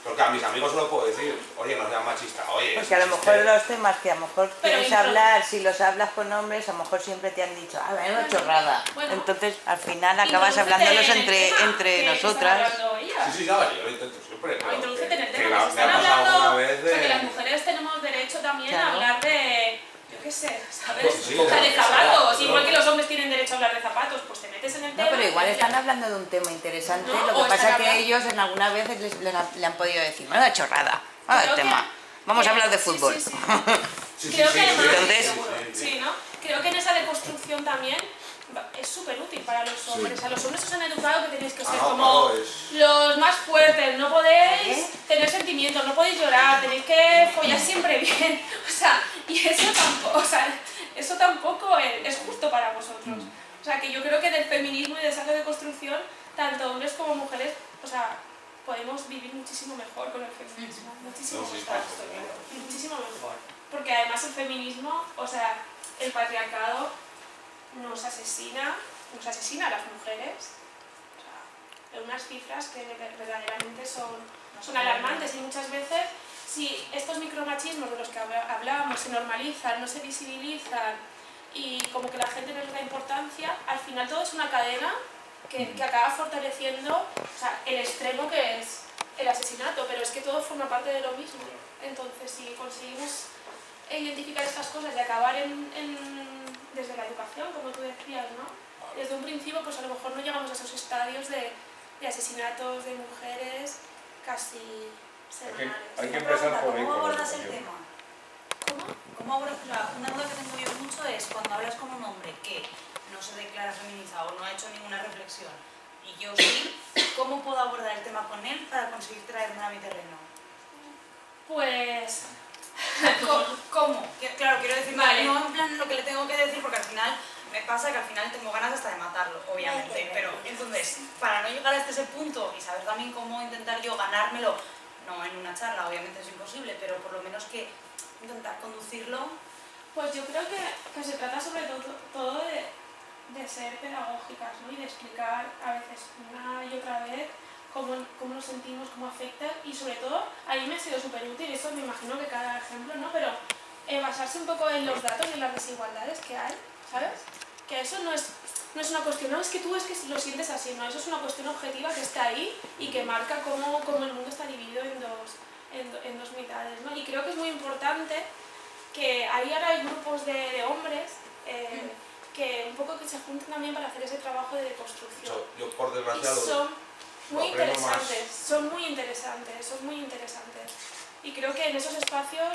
Porque a mis amigos se lo puedo decir, oye, no seas machista, oye... Porque a lo mejor los temas que a lo mejor quieres hablar, si los hablas con hombres, a lo mejor siempre te han dicho, ah, una chorrada. Bueno, entonces, al final acabas hablándolos entre nosotras. Sí, sabes, yo lo intento siempre. Introdúcete en el que tema, que se están hablando, que las mujeres tenemos derecho también a hablar de... Yo qué sé, ¿sabes? Sí, o sea, de zapatos, igual que los hombres tienen derecho a hablar de zapatos, pues te metes en el tema... No, pero igual están hablando de un tema interesante, No, lo que pasa es que ellos en algunas veces le han podido decir, una chorrada, el tema, vamos a hablar de fútbol. Creo que además, entonces, sí, ¿no? Creo que en esa deconstrucción también es súper útil para los hombres. A los hombres os han educado que tenéis que ser como los más fuertes, no podéis tener sentimientos, no podéis llorar, tenéis que follar siempre bien. O sea, y eso tampoco es justo para vosotros. O sea, que yo creo que del feminismo y de esa deconstrucción, tanto hombres como mujeres, o sea, podemos vivir muchísimo mejor con el feminismo, muchísimo mejor. Muchísimo mejor. Porque además el feminismo, o sea, el patriarcado nos asesina a las mujeres, o sea, en unas cifras que verdaderamente son alarmantes, y muchas veces si estos micromachismos de los que hablábamos se normalizan, no se visibilizan y como que la gente no les da importancia, al final todo es una cadena que acaba fortaleciendo, o sea, el extremo que es el asesinato, pero es que todo forma parte de lo mismo. Entonces, si conseguimos identificar estas cosas y acabar desde la educación, como tú decías, ¿no? Desde un principio, pues a lo mejor no llegamos a esos estadios de asesinatos de mujeres casi semanales. Hay que empezar por ahí. ¿Cómo abordas el tema? ¿Cómo abordas? Una duda que tengo yo mucho es cuando hablas con un hombre que no se declara feminista o no ha hecho ninguna reflexión y yo sí, ¿cómo puedo abordar el tema con él para conseguir traerme a mi terreno? Pues... ¿Cómo? Claro, quiero decir, vale. No en plan lo que le tengo que decir, porque al final me pasa que al final tengo ganas hasta de matarlo, obviamente, pero entonces, para no llegar hasta ese punto y saber también cómo intentar yo ganármelo, no en una charla, obviamente es imposible, pero por lo menos que intentar conducirlo. Pues yo creo que se trata sobre todo de ser pedagógicas, ¿no? Y de explicar a veces una y otra vez cómo nos sentimos, cómo afecta, y sobre todo, a mí me ha sido súper útil, eso me imagino que cada ejemplo, ¿no? Pero basarse un poco en los datos y en las desigualdades que hay, ¿sabes? Que eso no es una cuestión, no, es que tú es que lo sientes así, no, eso es una cuestión objetiva que está ahí y que marca cómo el mundo está dividido en dos mitades, ¿no? Y creo que es muy importante que ahora hay grupos de hombres que un poco que se juntan también para hacer ese trabajo de deconstrucción. Yo por desgracia Muy interesantes, son muy interesantes. Y creo que en esos espacios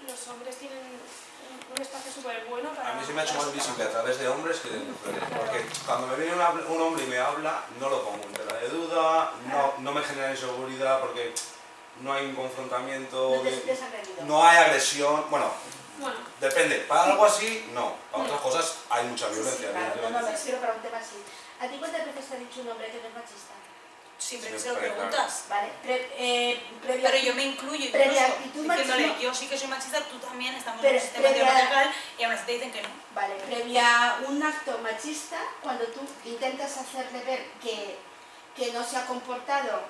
los hombres tienen un espacio súper bueno para... A mí se me ha hecho más visible a través de hombres que de mujeres, porque cuando me viene un hombre y me habla, no lo pongo en tela de duda, no me genera inseguridad, porque no hay un confrontamiento, No te sientes agredido. no hay agresión, bueno, Bueno, depende, para algo así, no, para otras cosas hay mucha violencia. Claro, evidentemente. me refiero para un tema así. ¿A ti cuántas veces te ha dicho un hombre que no es machista? Siempre que se lo Siempre, preguntas. Vale, Pero yo me incluyo previa incluso, actitud diciéndole, machismo. yo sí que soy machista, tú también, estamos Pero en un sistema previa- patriarcal y aún así te dicen que no. Vale, previa un acto machista, cuando tú intentas hacerle ver que no se ha comportado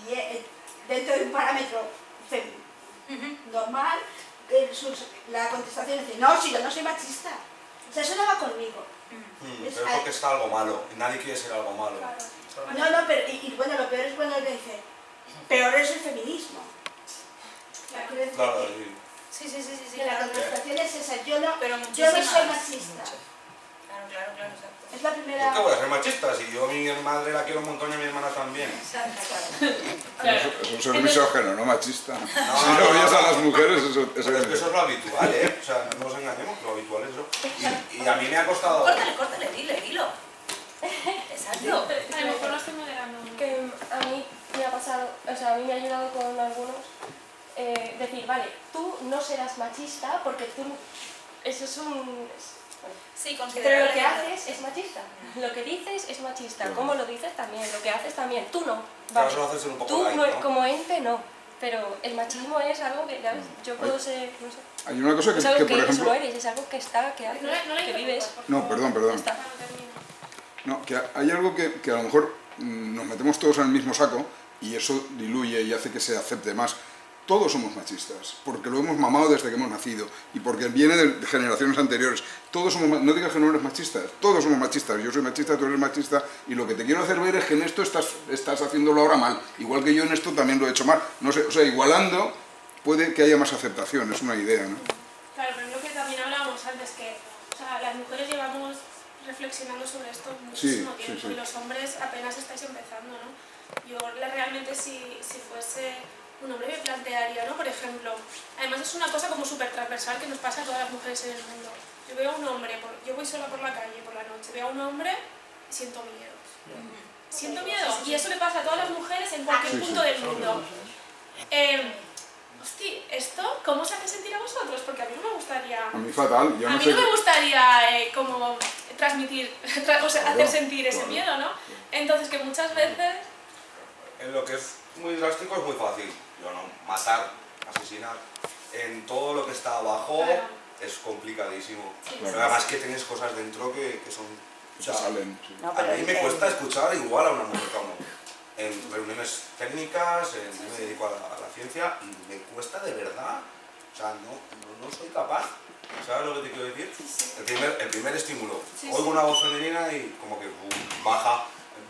bien, dentro de un parámetro normal, la contestación es decir, no, si yo no soy machista. O sea, eso no va conmigo. Pero es porque está algo malo, y nadie quiere ser algo malo. No, pero y bueno, lo peor es cuando le dice, peor es el feminismo. Quiero decir Claro, que- Sí, que la claro. contestación es esa, yo no soy muchísimas. machista. Claro, exacto. Es la ¿Por primera... qué voy a ser machista? Si yo a mi madre la quiero un montón y a mi hermana también. Eso es ser misógeno, no machista. Si no odias a las mujeres, eso Pero es que eso es lo habitual, ¿eh? O sea, no nos engañemos, lo habitual es eso. Y a mí me ha costado... Córtale, dilo. Exacto. a lo mejor no estoy moderando. Que a mí me ha pasado, o sea, a mí me ha ayudado con algunos decir, vale, tú no serás machista porque tú, eso es un... Sí, pero lo que haces es machista, lo que dices es machista, cómo lo dices también, lo que haces también, tú no, Claro, vale. eso lo haces un poco Tú light, no, ¿no? como ente no, pero el machismo es algo que, ¿sabes? Yo puedo ser, no sé, Hay una cosa es algo que que por eso ejemplo... lo eres, es algo que está, que haces, que vives. No, perdón. No, que hay algo que a lo mejor nos metemos todos en el mismo saco y eso diluye y hace que se acepte más. Todos somos machistas, porque lo hemos mamado desde que hemos nacido y porque viene de generaciones anteriores. Todos somos, no digas que no eres machista, todos somos machistas. Yo soy machista, tú eres machista y lo que te quiero hacer ver es que en esto estás haciéndolo ahora mal, igual que yo en esto también lo he hecho mal. No sé, o sea, igualando puede que haya más aceptación, es una idea, ¿no? Claro, pero es lo que también hablábamos antes, que o sea, las mujeres llevamos reflexionando sobre esto muchísimo tiempo y los hombres apenas estáis empezando, ¿no? Yo realmente si fuese un hombre me plantearía, ¿no? Por ejemplo, además es una cosa como súper transversal que nos pasa a todas las mujeres en el mundo. Yo veo a un hombre, yo voy sola por la calle por la noche, veo a un hombre y siento miedo. Siento miedo y eso le pasa a todas las mujeres en cualquier punto del mundo. Hostia, ¿esto cómo se hace sentir a vosotros? Porque a mí no me gustaría... A mí fatal, yo A no mí sé... no me gustaría como transmitir, o sea, hacer sentir ese miedo, ¿no? Entonces que muchas veces... En lo que es muy drástico es muy fácil. Yo no, matar, asesinar, en todo lo que está abajo es complicadísimo. Pero además que tienes cosas dentro que son... O sea, salen, a mí me cuesta escuchar igual a una mujer que a un hombre. En reuniones técnicas, yo me dedico a la ciencia y me cuesta de verdad. O sea, no soy capaz. ¿Sabes lo que te quiero decir? El primer estímulo. Oigo una voz femenina y como que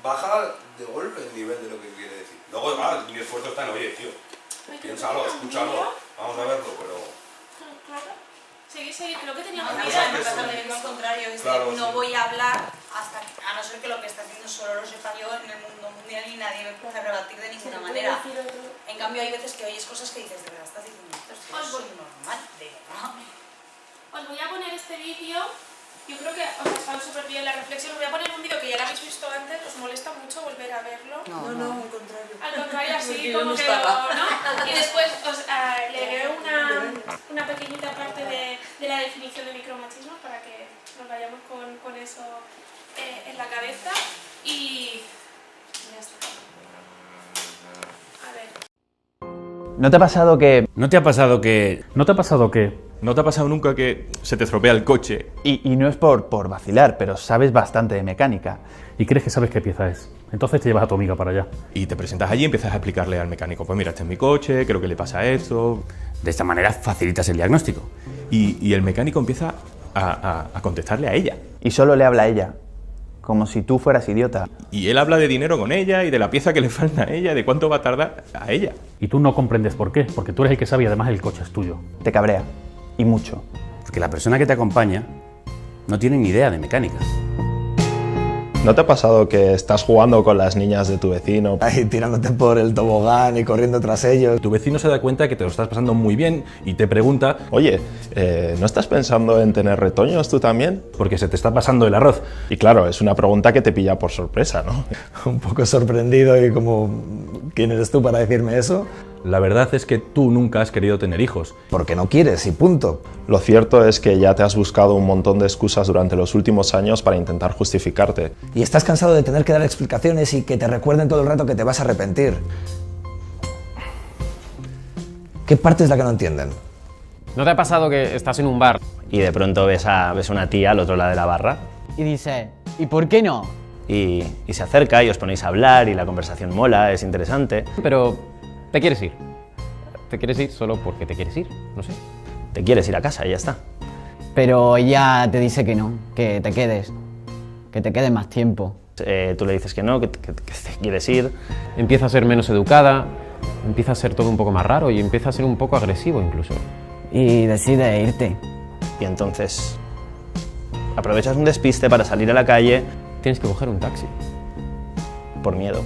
baja de golpe el nivel de lo que quiere decir. Luego, claro, mi esfuerzo está en, oye, tío, piénsalo, escúchalo, vamos a verlo, pero... Seguir, creo que tenía No, una no, idea. me pasa también lo contrario, es Claro, de no sí. voy a hablar hasta que, a no ser que lo que está haciendo solo lo sepa yo en el mundo mundial y nadie me puede rebatir de ninguna manera. En cambio hay veces que oyes cosas que dices, de verdad estás diciendo esto, es que no soy normal, de verdad. Os voy a poner este vídeo, yo creo que os está súper bien la reflexión. Os voy a poner un vídeo que ya lo habéis visto antes, ¿os molesta mucho volver a verlo? No, al contrario. Al contrario, así Porque como no que estaba. lo, ¿no? Y después os leeré una pequeñita parte de la definición de micromachismo para que nos vayamos con eso en la cabeza y ya está. A ver. ¿No te ha pasado que...? ¿No te ha pasado que...? ¿No te ha pasado que...? ¿No te ha pasado nunca que se te estropea el coche? Y no es por vacilar, pero sabes bastante de mecánica. Y crees que sabes qué pieza es. Entonces te llevas a tu amiga para allá. Y te presentas allí y empiezas a explicarle al mecánico, pues mira, este es mi coche, creo que le pasa esto... De esta manera facilitas el diagnóstico. Y el mecánico empieza a contestarle a ella. Y solo le habla a ella, como si tú fueras idiota. Y él habla de dinero con ella y de la pieza que le falta a ella, de cuánto va a tardar a ella. Y tú no comprendes por qué, porque tú eres el que sabe y además el coche es tuyo. Te cabrea. Y mucho. Porque la persona que te acompaña no tiene ni idea de mecánica. ¿No te ha pasado que estás jugando con las niñas de tu vecino? Ahí tirándote por el tobogán y corriendo tras ellos. Tu vecino se da cuenta que te lo estás pasando muy bien y te pregunta... Oye, ¿no estás pensando en tener retoños tú también? Porque se te está pasando el arroz. Y claro, es una pregunta que te pilla por sorpresa, ¿no? Un poco sorprendido y como... ¿Quién eres tú para decirme eso? La verdad es que tú nunca has querido tener hijos. Porque no quieres y punto. Lo cierto es que ya te has buscado un montón de excusas durante los últimos años para intentar justificarte. Y estás cansado de tener que dar explicaciones y que te recuerden todo el rato que te vas a arrepentir. ¿Qué parte es la que no entienden? ¿No te ha pasado que estás en un bar Y de pronto ves a una tía al otro lado de la barra Y dice, ¿y por qué no? y se acerca y os ponéis a hablar y la conversación mola, es interesante, pero te quieres ir? ¿Te quieres ir solo porque te quieres ir? No sé. te quieres ir a casa y ya está? Pero ella te dice que no, que te quedes más tiempo. Tú le dices que no, que te quieres ir. Empieza a ser menos educada, empieza a ser todo un poco más raro y empieza a ser un poco agresivo incluso. Y decide irte. Y entonces aprovechas un despiste para salir a la calle. Tienes que coger un taxi. Por miedo.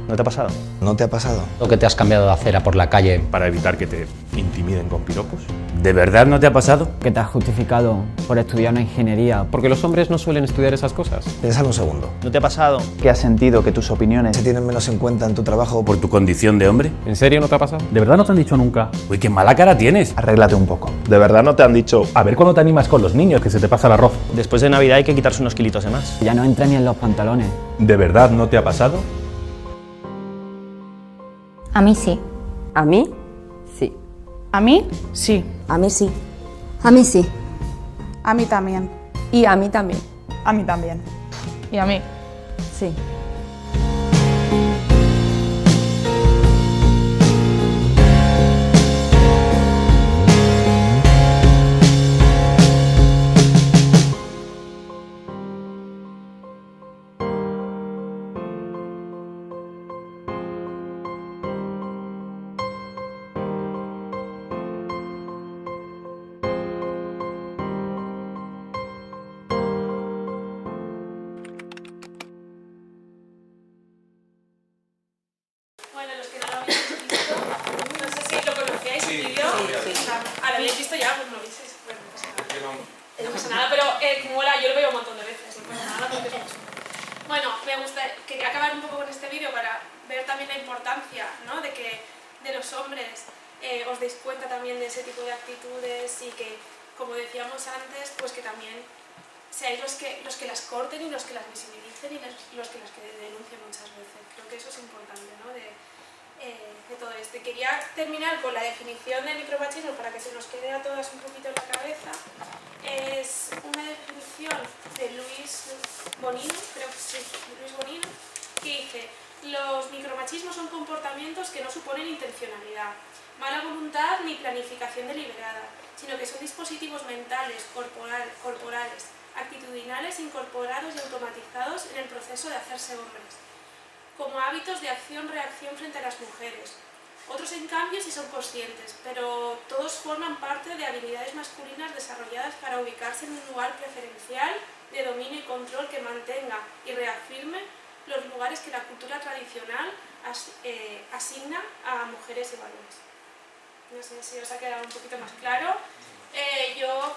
¿No te ha pasado? ¿No te ha pasado? ¿O que te has cambiado de acera por la calle? Para evitar que te intimiden con piropos. ¿De verdad no te ha pasado? Que te has justificado por estudiar una ingeniería. Porque los hombres no suelen estudiar esas cosas. Piénsalo un segundo. ¿No te ha pasado? ¿Que has sentido que tus opiniones se tienen menos en cuenta en tu trabajo ¿Por tu condición de hombre? ¿En serio no te ha pasado? ¿De verdad no te han dicho nunca? Uy, qué mala cara tienes. Arréglate un poco. ¿De verdad no te han dicho, A ver cuándo te animas con los niños, que se te pasa el arroz. después de Navidad hay que quitarse unos kilitos de más? Ya no entra ni en los pantalones. ¿De verdad no te ha pasado? A mí sí. ¿A mí? Sí. ¿A mí? Sí. A mí sí. A mí sí. A mí también. Y a mí también. A mí también. Y a mí. Sí. Bueno, los que no lo habéis visto, no sé si lo conocíais el vídeo. Lo habéis visto ya, pues no lo visteis. Bueno, no pasa nada. No pasa nada, pero mola, yo lo veo un montón de veces, no pasa nada porque es mucho. Bueno, quería acabar un poco con este vídeo para ver también la importancia, ¿no? de que de los hombres os deis cuenta también de ese tipo de actitudes y que, como decíamos antes, pues que también seáis los que las corten y los que las visibilicen y los que las denuncien muchas veces. Creo que eso es importante, ¿no? de todo esto. Y quería terminar con la definición de micromachismo para que se nos quede a todas un poquito en la cabeza. Es una definición de Luis Bonino, creo que sí, Luis Bonino, que dice: los micromachismos son comportamientos que no suponen intencionalidad, mala voluntad ni planificación deliberada, sino que son dispositivos mentales, corporales, actitudinales incorporados y automatizados en el proceso de hacerse hombres, como hábitos de acción-reacción frente a las mujeres. Otros, en cambio, sí son conscientes, pero todos forman parte de habilidades masculinas desarrolladas para ubicarse en un lugar preferencial de dominio y control que mantenga y reafirme los lugares que la cultura tradicional asigna a mujeres y varones. No sé si os ha quedado un poquito más claro. Yo,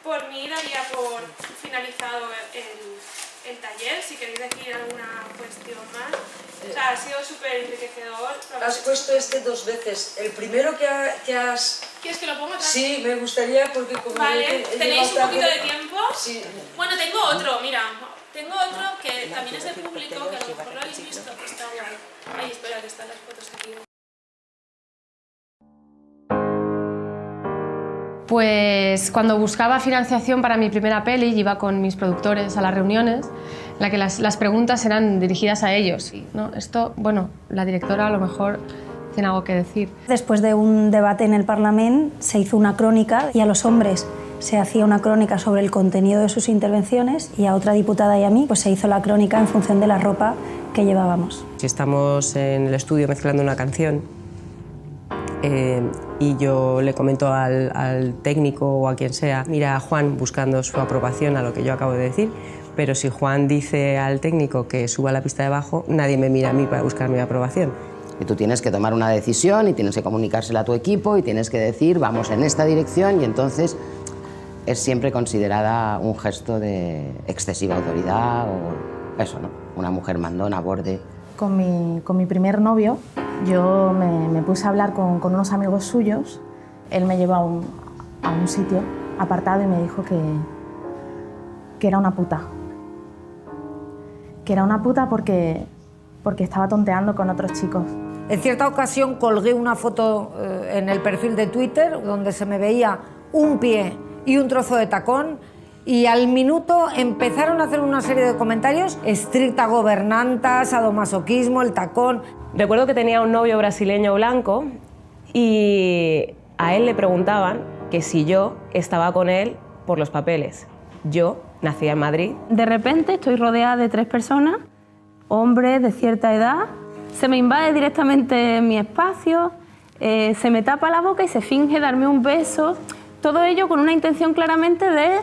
por mí, daría por finalizado el taller, si queréis decir alguna cuestión más. O sea, ha sido súper enriquecedor. Has puesto este 2 veces. El primero que has... ¿Quieres que lo ponga otra vez? Sí, me gustaría porque como... Vale, ¿tenéis un poquito de tiempo? Sí. Bueno, tengo otro, mira. Tengo otro que también es de público, que a lo mejor lo habéis visto, que está guay. Ay, espera, que están las fotos aquí. Pues cuando buscaba financiación para mi primera peli, iba con mis productores a las reuniones, en la que las preguntas eran dirigidas a ellos. ¿No? Esto, bueno, la directora a lo mejor tiene algo que decir. Después de un debate en el Parlamento se hizo una crónica y a los hombres se hacía una crónica sobre el contenido de sus intervenciones y a otra diputada y a mí pues se hizo la crónica en función de la ropa que llevábamos. Si estamos en el estudio mezclando una canción y yo le comento al técnico o a quien sea, mira a Juan buscando su aprobación a lo que yo acabo de decir, pero si Juan dice al técnico que suba la pista de bajo, nadie me mira a mí para buscar mi aprobación. Y tú tienes que tomar una decisión y tienes que comunicársela a tu equipo y tienes que decir vamos en esta dirección y entonces es siempre considerada un gesto de excesiva autoridad o eso, ¿no? Una mujer mandona, borde. Con mi primer novio Yo me puse a hablar con unos amigos suyos. Él me llevó a un sitio apartado y me dijo que era una puta. Que era una puta porque estaba tonteando con otros chicos. En cierta ocasión colgué una foto en el perfil de Twitter donde se me veía un pie y un trozo de tacón y al minuto empezaron a hacer una serie de comentarios: estricta gobernanta, sadomasoquismo, el tacón. Recuerdo que tenía un novio brasileño blanco y a él le preguntaban que si yo estaba con él por los papeles. Yo nacía en Madrid. De repente estoy rodeada de 3 personas, hombres de cierta edad. Se me invade directamente mi espacio, se me tapa la boca y se finge darme un beso. Todo ello con una intención claramente de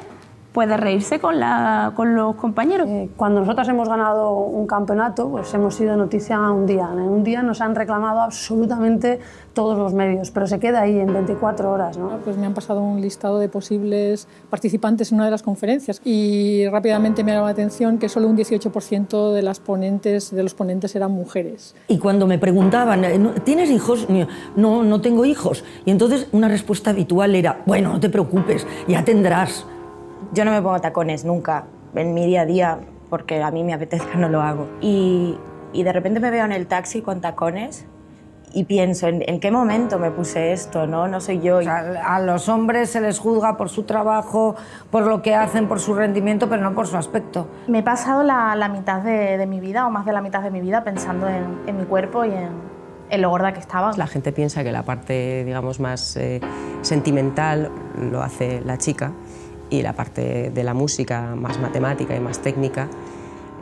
reírse con los compañeros. Cuando nosotros hemos ganado un campeonato, pues hemos sido noticia un día. En un día nos han reclamado absolutamente todos los medios, pero se queda ahí en 24 horas, ¿no? Pues me han pasado un listado de posibles participantes en una de las conferencias y rápidamente me ha llamado la atención que solo un 18% de los ponentes eran mujeres. Y cuando me preguntaban, ¿tienes hijos? No, no tengo hijos. Y entonces una respuesta habitual era: bueno, no te preocupes, ya tendrás. Yo no me pongo tacones nunca en mi día a día porque a mí me apetezca, no lo hago. Y de repente me veo en el taxi con tacones y pienso, ¿en qué momento me puse esto? No soy yo. O sea, a los hombres se les juzga por su trabajo, por lo que hacen, por su rendimiento, pero no por su aspecto. Me he pasado la mitad de mi vida, o más de la mitad de mi vida, pensando en mi cuerpo y en lo gorda que estaba. La gente piensa que la parte, digamos, más sentimental lo hace la chica y la parte de la música más matemática y más técnica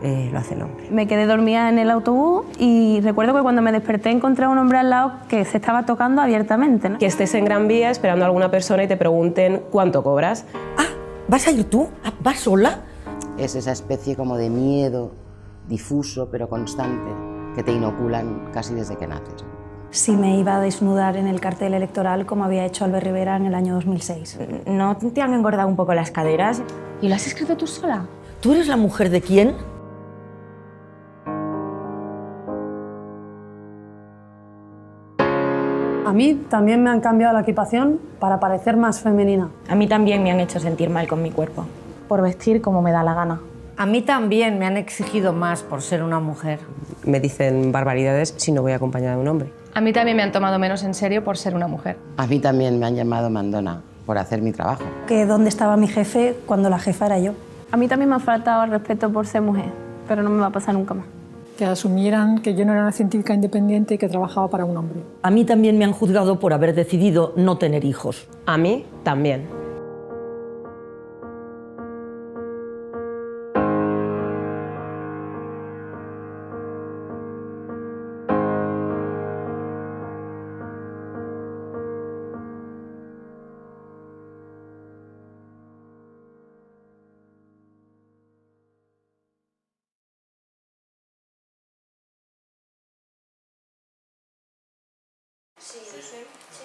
lo hace el hombre. Me quedé dormida en el autobús y recuerdo que cuando me desperté encontré a un hombre al lado que se estaba tocando abiertamente, ¿no? Que estés en Gran Vía esperando a alguna persona y te pregunten ¿cuánto cobras? Ah, ¿vas a ir tú? ¿Vas sola? Es esa especie como de miedo difuso pero constante que te inoculan casi desde que naces. Si me iba a desnudar en el cartel electoral como había hecho Albert Rivera en el año 2006. ¿No te han engordado un poco las caderas? ¿Y lo has escrito tú sola? ¿Tú eres la mujer de quién? A mí también me han cambiado la equipación para parecer más femenina. A mí también me han hecho sentir mal con mi cuerpo. Por vestir como me da la gana. A mí también me han exigido más por ser una mujer. Me dicen barbaridades si no voy acompañada de un hombre. A mí también me han tomado menos en serio por ser una mujer. A mí también me han llamado mandona por hacer mi trabajo. Que dónde estaba mi jefe cuando la jefa era yo. A mí también me ha faltado el respeto por ser mujer, pero no me va a pasar nunca más. Que asumieran que yo no era una científica independiente y que trabajaba para un hombre. A mí también me han juzgado por haber decidido no tener hijos. A mí también.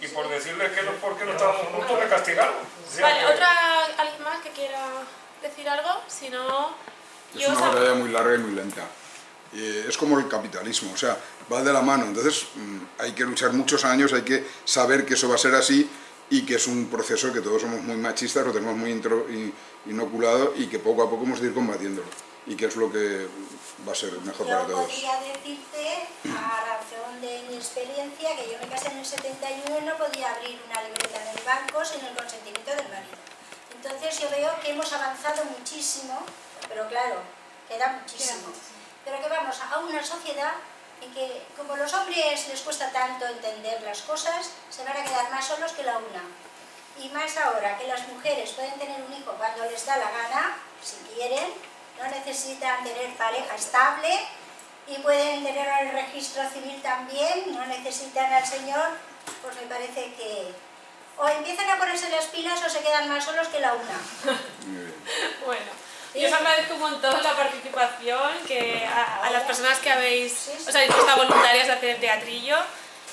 Y por decirles que por qué no estábamos juntos me castigaron. Vale, ¿alguien más que quiera decir algo? Si no... Es una batalla muy larga y muy lenta. Es como el capitalismo, o sea, va de la mano. Entonces hay que luchar muchos años, hay que saber que eso va a ser así y que es un proceso que todos somos muy machistas, lo tenemos muy inoculado y que poco a poco hemos de ir combatiéndolo. Y que es lo que va a ser mejor para todos. Yo podría decirte, a razón de mi experiencia, que yo me casé en el 71 y no podía abrir una libreta en el banco sin el consentimiento del marido. Entonces yo veo que hemos avanzado muchísimo, pero claro, queda muchísimo. Pero que vamos a una sociedad en que, como los hombres les cuesta tanto entender las cosas, se van a quedar más solos que la una. Y más ahora que las mujeres pueden tener un hijo cuando les da la gana, si quieren, no necesitan tener pareja estable y pueden tener el registro civil también, no necesitan al señor, pues me parece que o empiezan a ponerse las pilas o se quedan más solos que la una. Bueno, yo os agradezco un montón la participación, que a las personas que os habéis puesto voluntarias de hacer teatrillo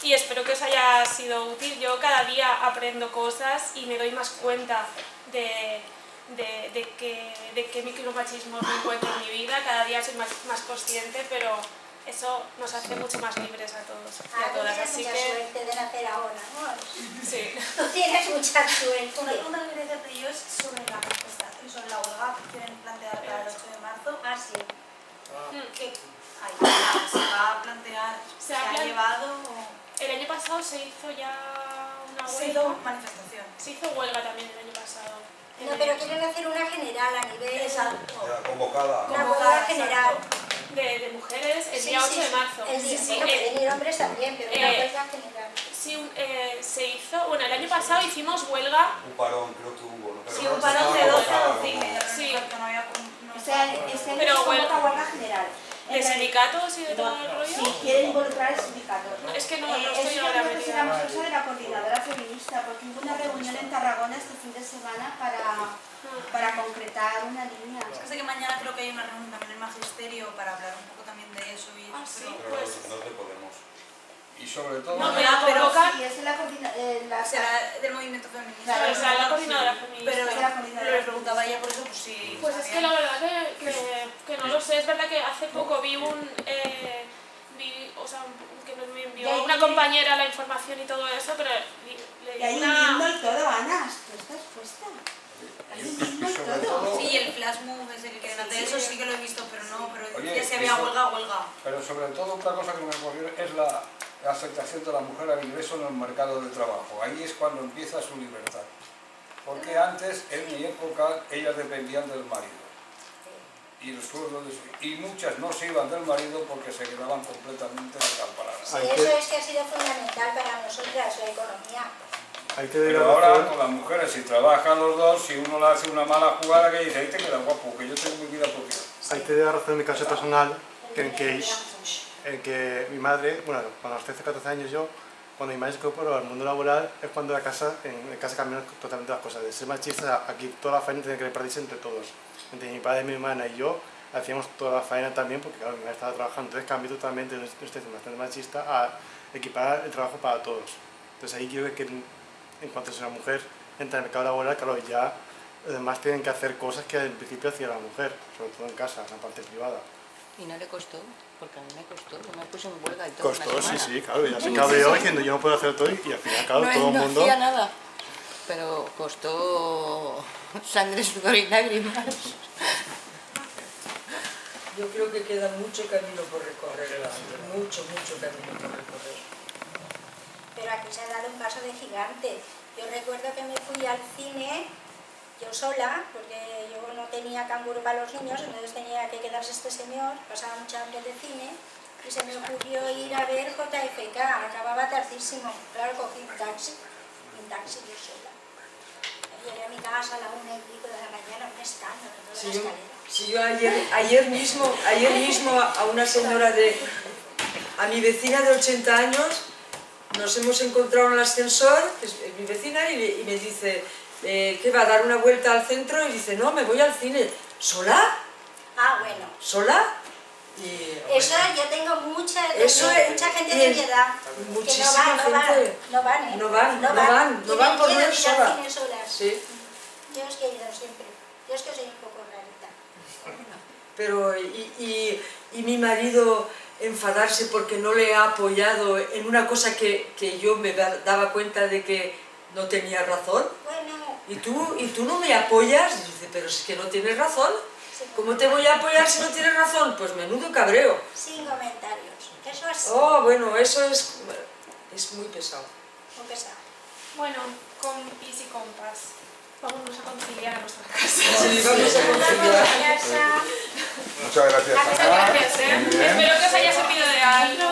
y espero que os haya sido útil. Yo cada día aprendo cosas y me doy más cuenta de qué micromachismo me encuentro en mi vida. Cada día soy más consciente, pero eso nos hace mucho más libres a todos y a Tú todas, tienes así mucha que... suerte de nacer ahora, ¿no? Sí. Tú tienes mucha suerte. Una pregunta que quería hacerte yo es sobre la manifestación, sobre la huelga que quieren plantear para el 8 de marzo. Sí. ¿Qué hay? ¿Se va a plantear? ¿Se ha plan- llevado? El año pasado se hizo ya una huelga. Se hizo manifestación. Se hizo huelga también el año pasado. No, pero quieren hacer una general a nivel... Exacto. Convocada. Una huelga general. De mujeres el Sí, día 8 sí, de marzo. el día, bueno, pueden ir hombres también, pero una huelga general. Sí, se hizo, bueno, el año pasado hicimos huelga. Un parón creo que hubo, ¿no? Pero Sí, no un parón estaba de 12 convocada, a ¿no? 12 y media. Sí. No había... Este año Pero se convoca huelga- huelga general. ¿De sindicatos y de todo el rollo? Sí, quieren involucrar al sindicato. Es que no Eso estoy yo ahora creo que será metida. más cosa de la coordinadora feminista, porque hubo una reunión en Tarragona este fin de semana para concretar una línea. Es que sé que mañana creo que hay una reunión también en el magisterio para hablar un poco también de eso. Y sí, Pero pues... no es de Podemos. Y sobre todo... No, pero convocar- sí, es de la coordinadora... será del movimiento feminista. Claro, será la coordinadora feminista. Pero es la coordinadora. Le preguntaba ella por eso, pues sí. Pues es que la verdad que no lo sé, es verdad que hace poco vi o sea, que me envió una compañera la información y todo eso, pero Y hay un himno y todo, Ana, tú estás puesta. Hay un himno y todo. Sí, el flash move es el que hace eso sí que lo he visto, pero no, pero Oye, que si había eso- huelga. Pero sobre todo otra cosa que me ocurrió es la aceptación de la mujer al ingreso en el mercado de trabajo. Ahí es cuando empieza su libertad. Porque antes, en mi época, ellas dependían del marido. Y los sueldos y muchas no se iban del marido porque se quedaban completamente desamparadas. Sí, eso es que ha sido fundamental para nosotras, la economía. Pero ahora con las mujeres, si trabajan los dos, si uno le hace una mala jugada que dice, ahí te queda guapo, que yo tengo mi vida propia. Ahí te doy razón en mi caso personal, en que mi madre, bueno, cuando a los 13 14 años yo, cuando mi madre se incorporó al mundo laboral, es cuando en casa cambiaron totalmente las cosas. De ser machista, aquí toda la faena tiene que repartirse entre todos. Entre mi padre, mi hermana y yo, hacíamos toda la faena también, porque claro, mi madre estaba trabajando. Entonces cambié totalmente de nuestra situación bastante machista a equiparar el trabajo para todos. Entonces ahí creo que en cuanto a ser una mujer entra en el mercado laboral, claro, ya además tienen que hacer cosas que en principio hacía la mujer, sobre todo en casa, en la parte privada. Y no le costó, porque a mí me costó, yo me puse en huelga y todo. Costó, sí, claro, ya se cabreó diciendo yo no puedo hacer todo y al final, claro, todo el mundo... No hacía nada, pero costó sangre, sudor y lágrimas. Yo creo que queda mucho camino por recorrer, mucho camino por recorrer. Pero aquí se ha dado un paso de gigante. Yo recuerdo que me fui al cine, yo sola, porque yo no tenía canguro para los niños, entonces tenía que quedarse este señor, pasaba mucha hambre de cine, y se me ocurrió ir a ver JFK, acababa tardísimo. Claro, cogí un taxi yo sola. Llegué a mi casa a la 1:00 de la mañana, un escándalo, toda la escalera. Sí, yo ayer mismo a una señora a mi vecina de 80 años, nos hemos encontrado en el ascensor, que es mi vecina, y me dice que va a dar una vuelta al centro y dice, no, me voy al cine. ¿Sola? Ah, bueno. ¿Sola? Eso yo tengo mucha gente de mi edad que no van por no ir sola. Sí. Yo es que he ido siempre, yo es que soy un poco rarita. Pero, y mi marido enfadarse porque no le ha apoyado en una cosa que yo me daba cuenta de que no tenía razón. Bueno. ¿Y tú no me apoyas? Y dice, pero es que no tienes razón. ¿Cómo te voy a apoyar si no tienes razón? Pues menudo cabreo. Sin comentarios. Eso así. Oh, bueno, eso es muy pesado. Muy pesado. Bueno, compis y compas, vámonos a conciliar a nuestra casa. Sí, vamos a conciliar. Muchas gracias. Muchas gracias, Muy bien. Espero que os haya servido de algo.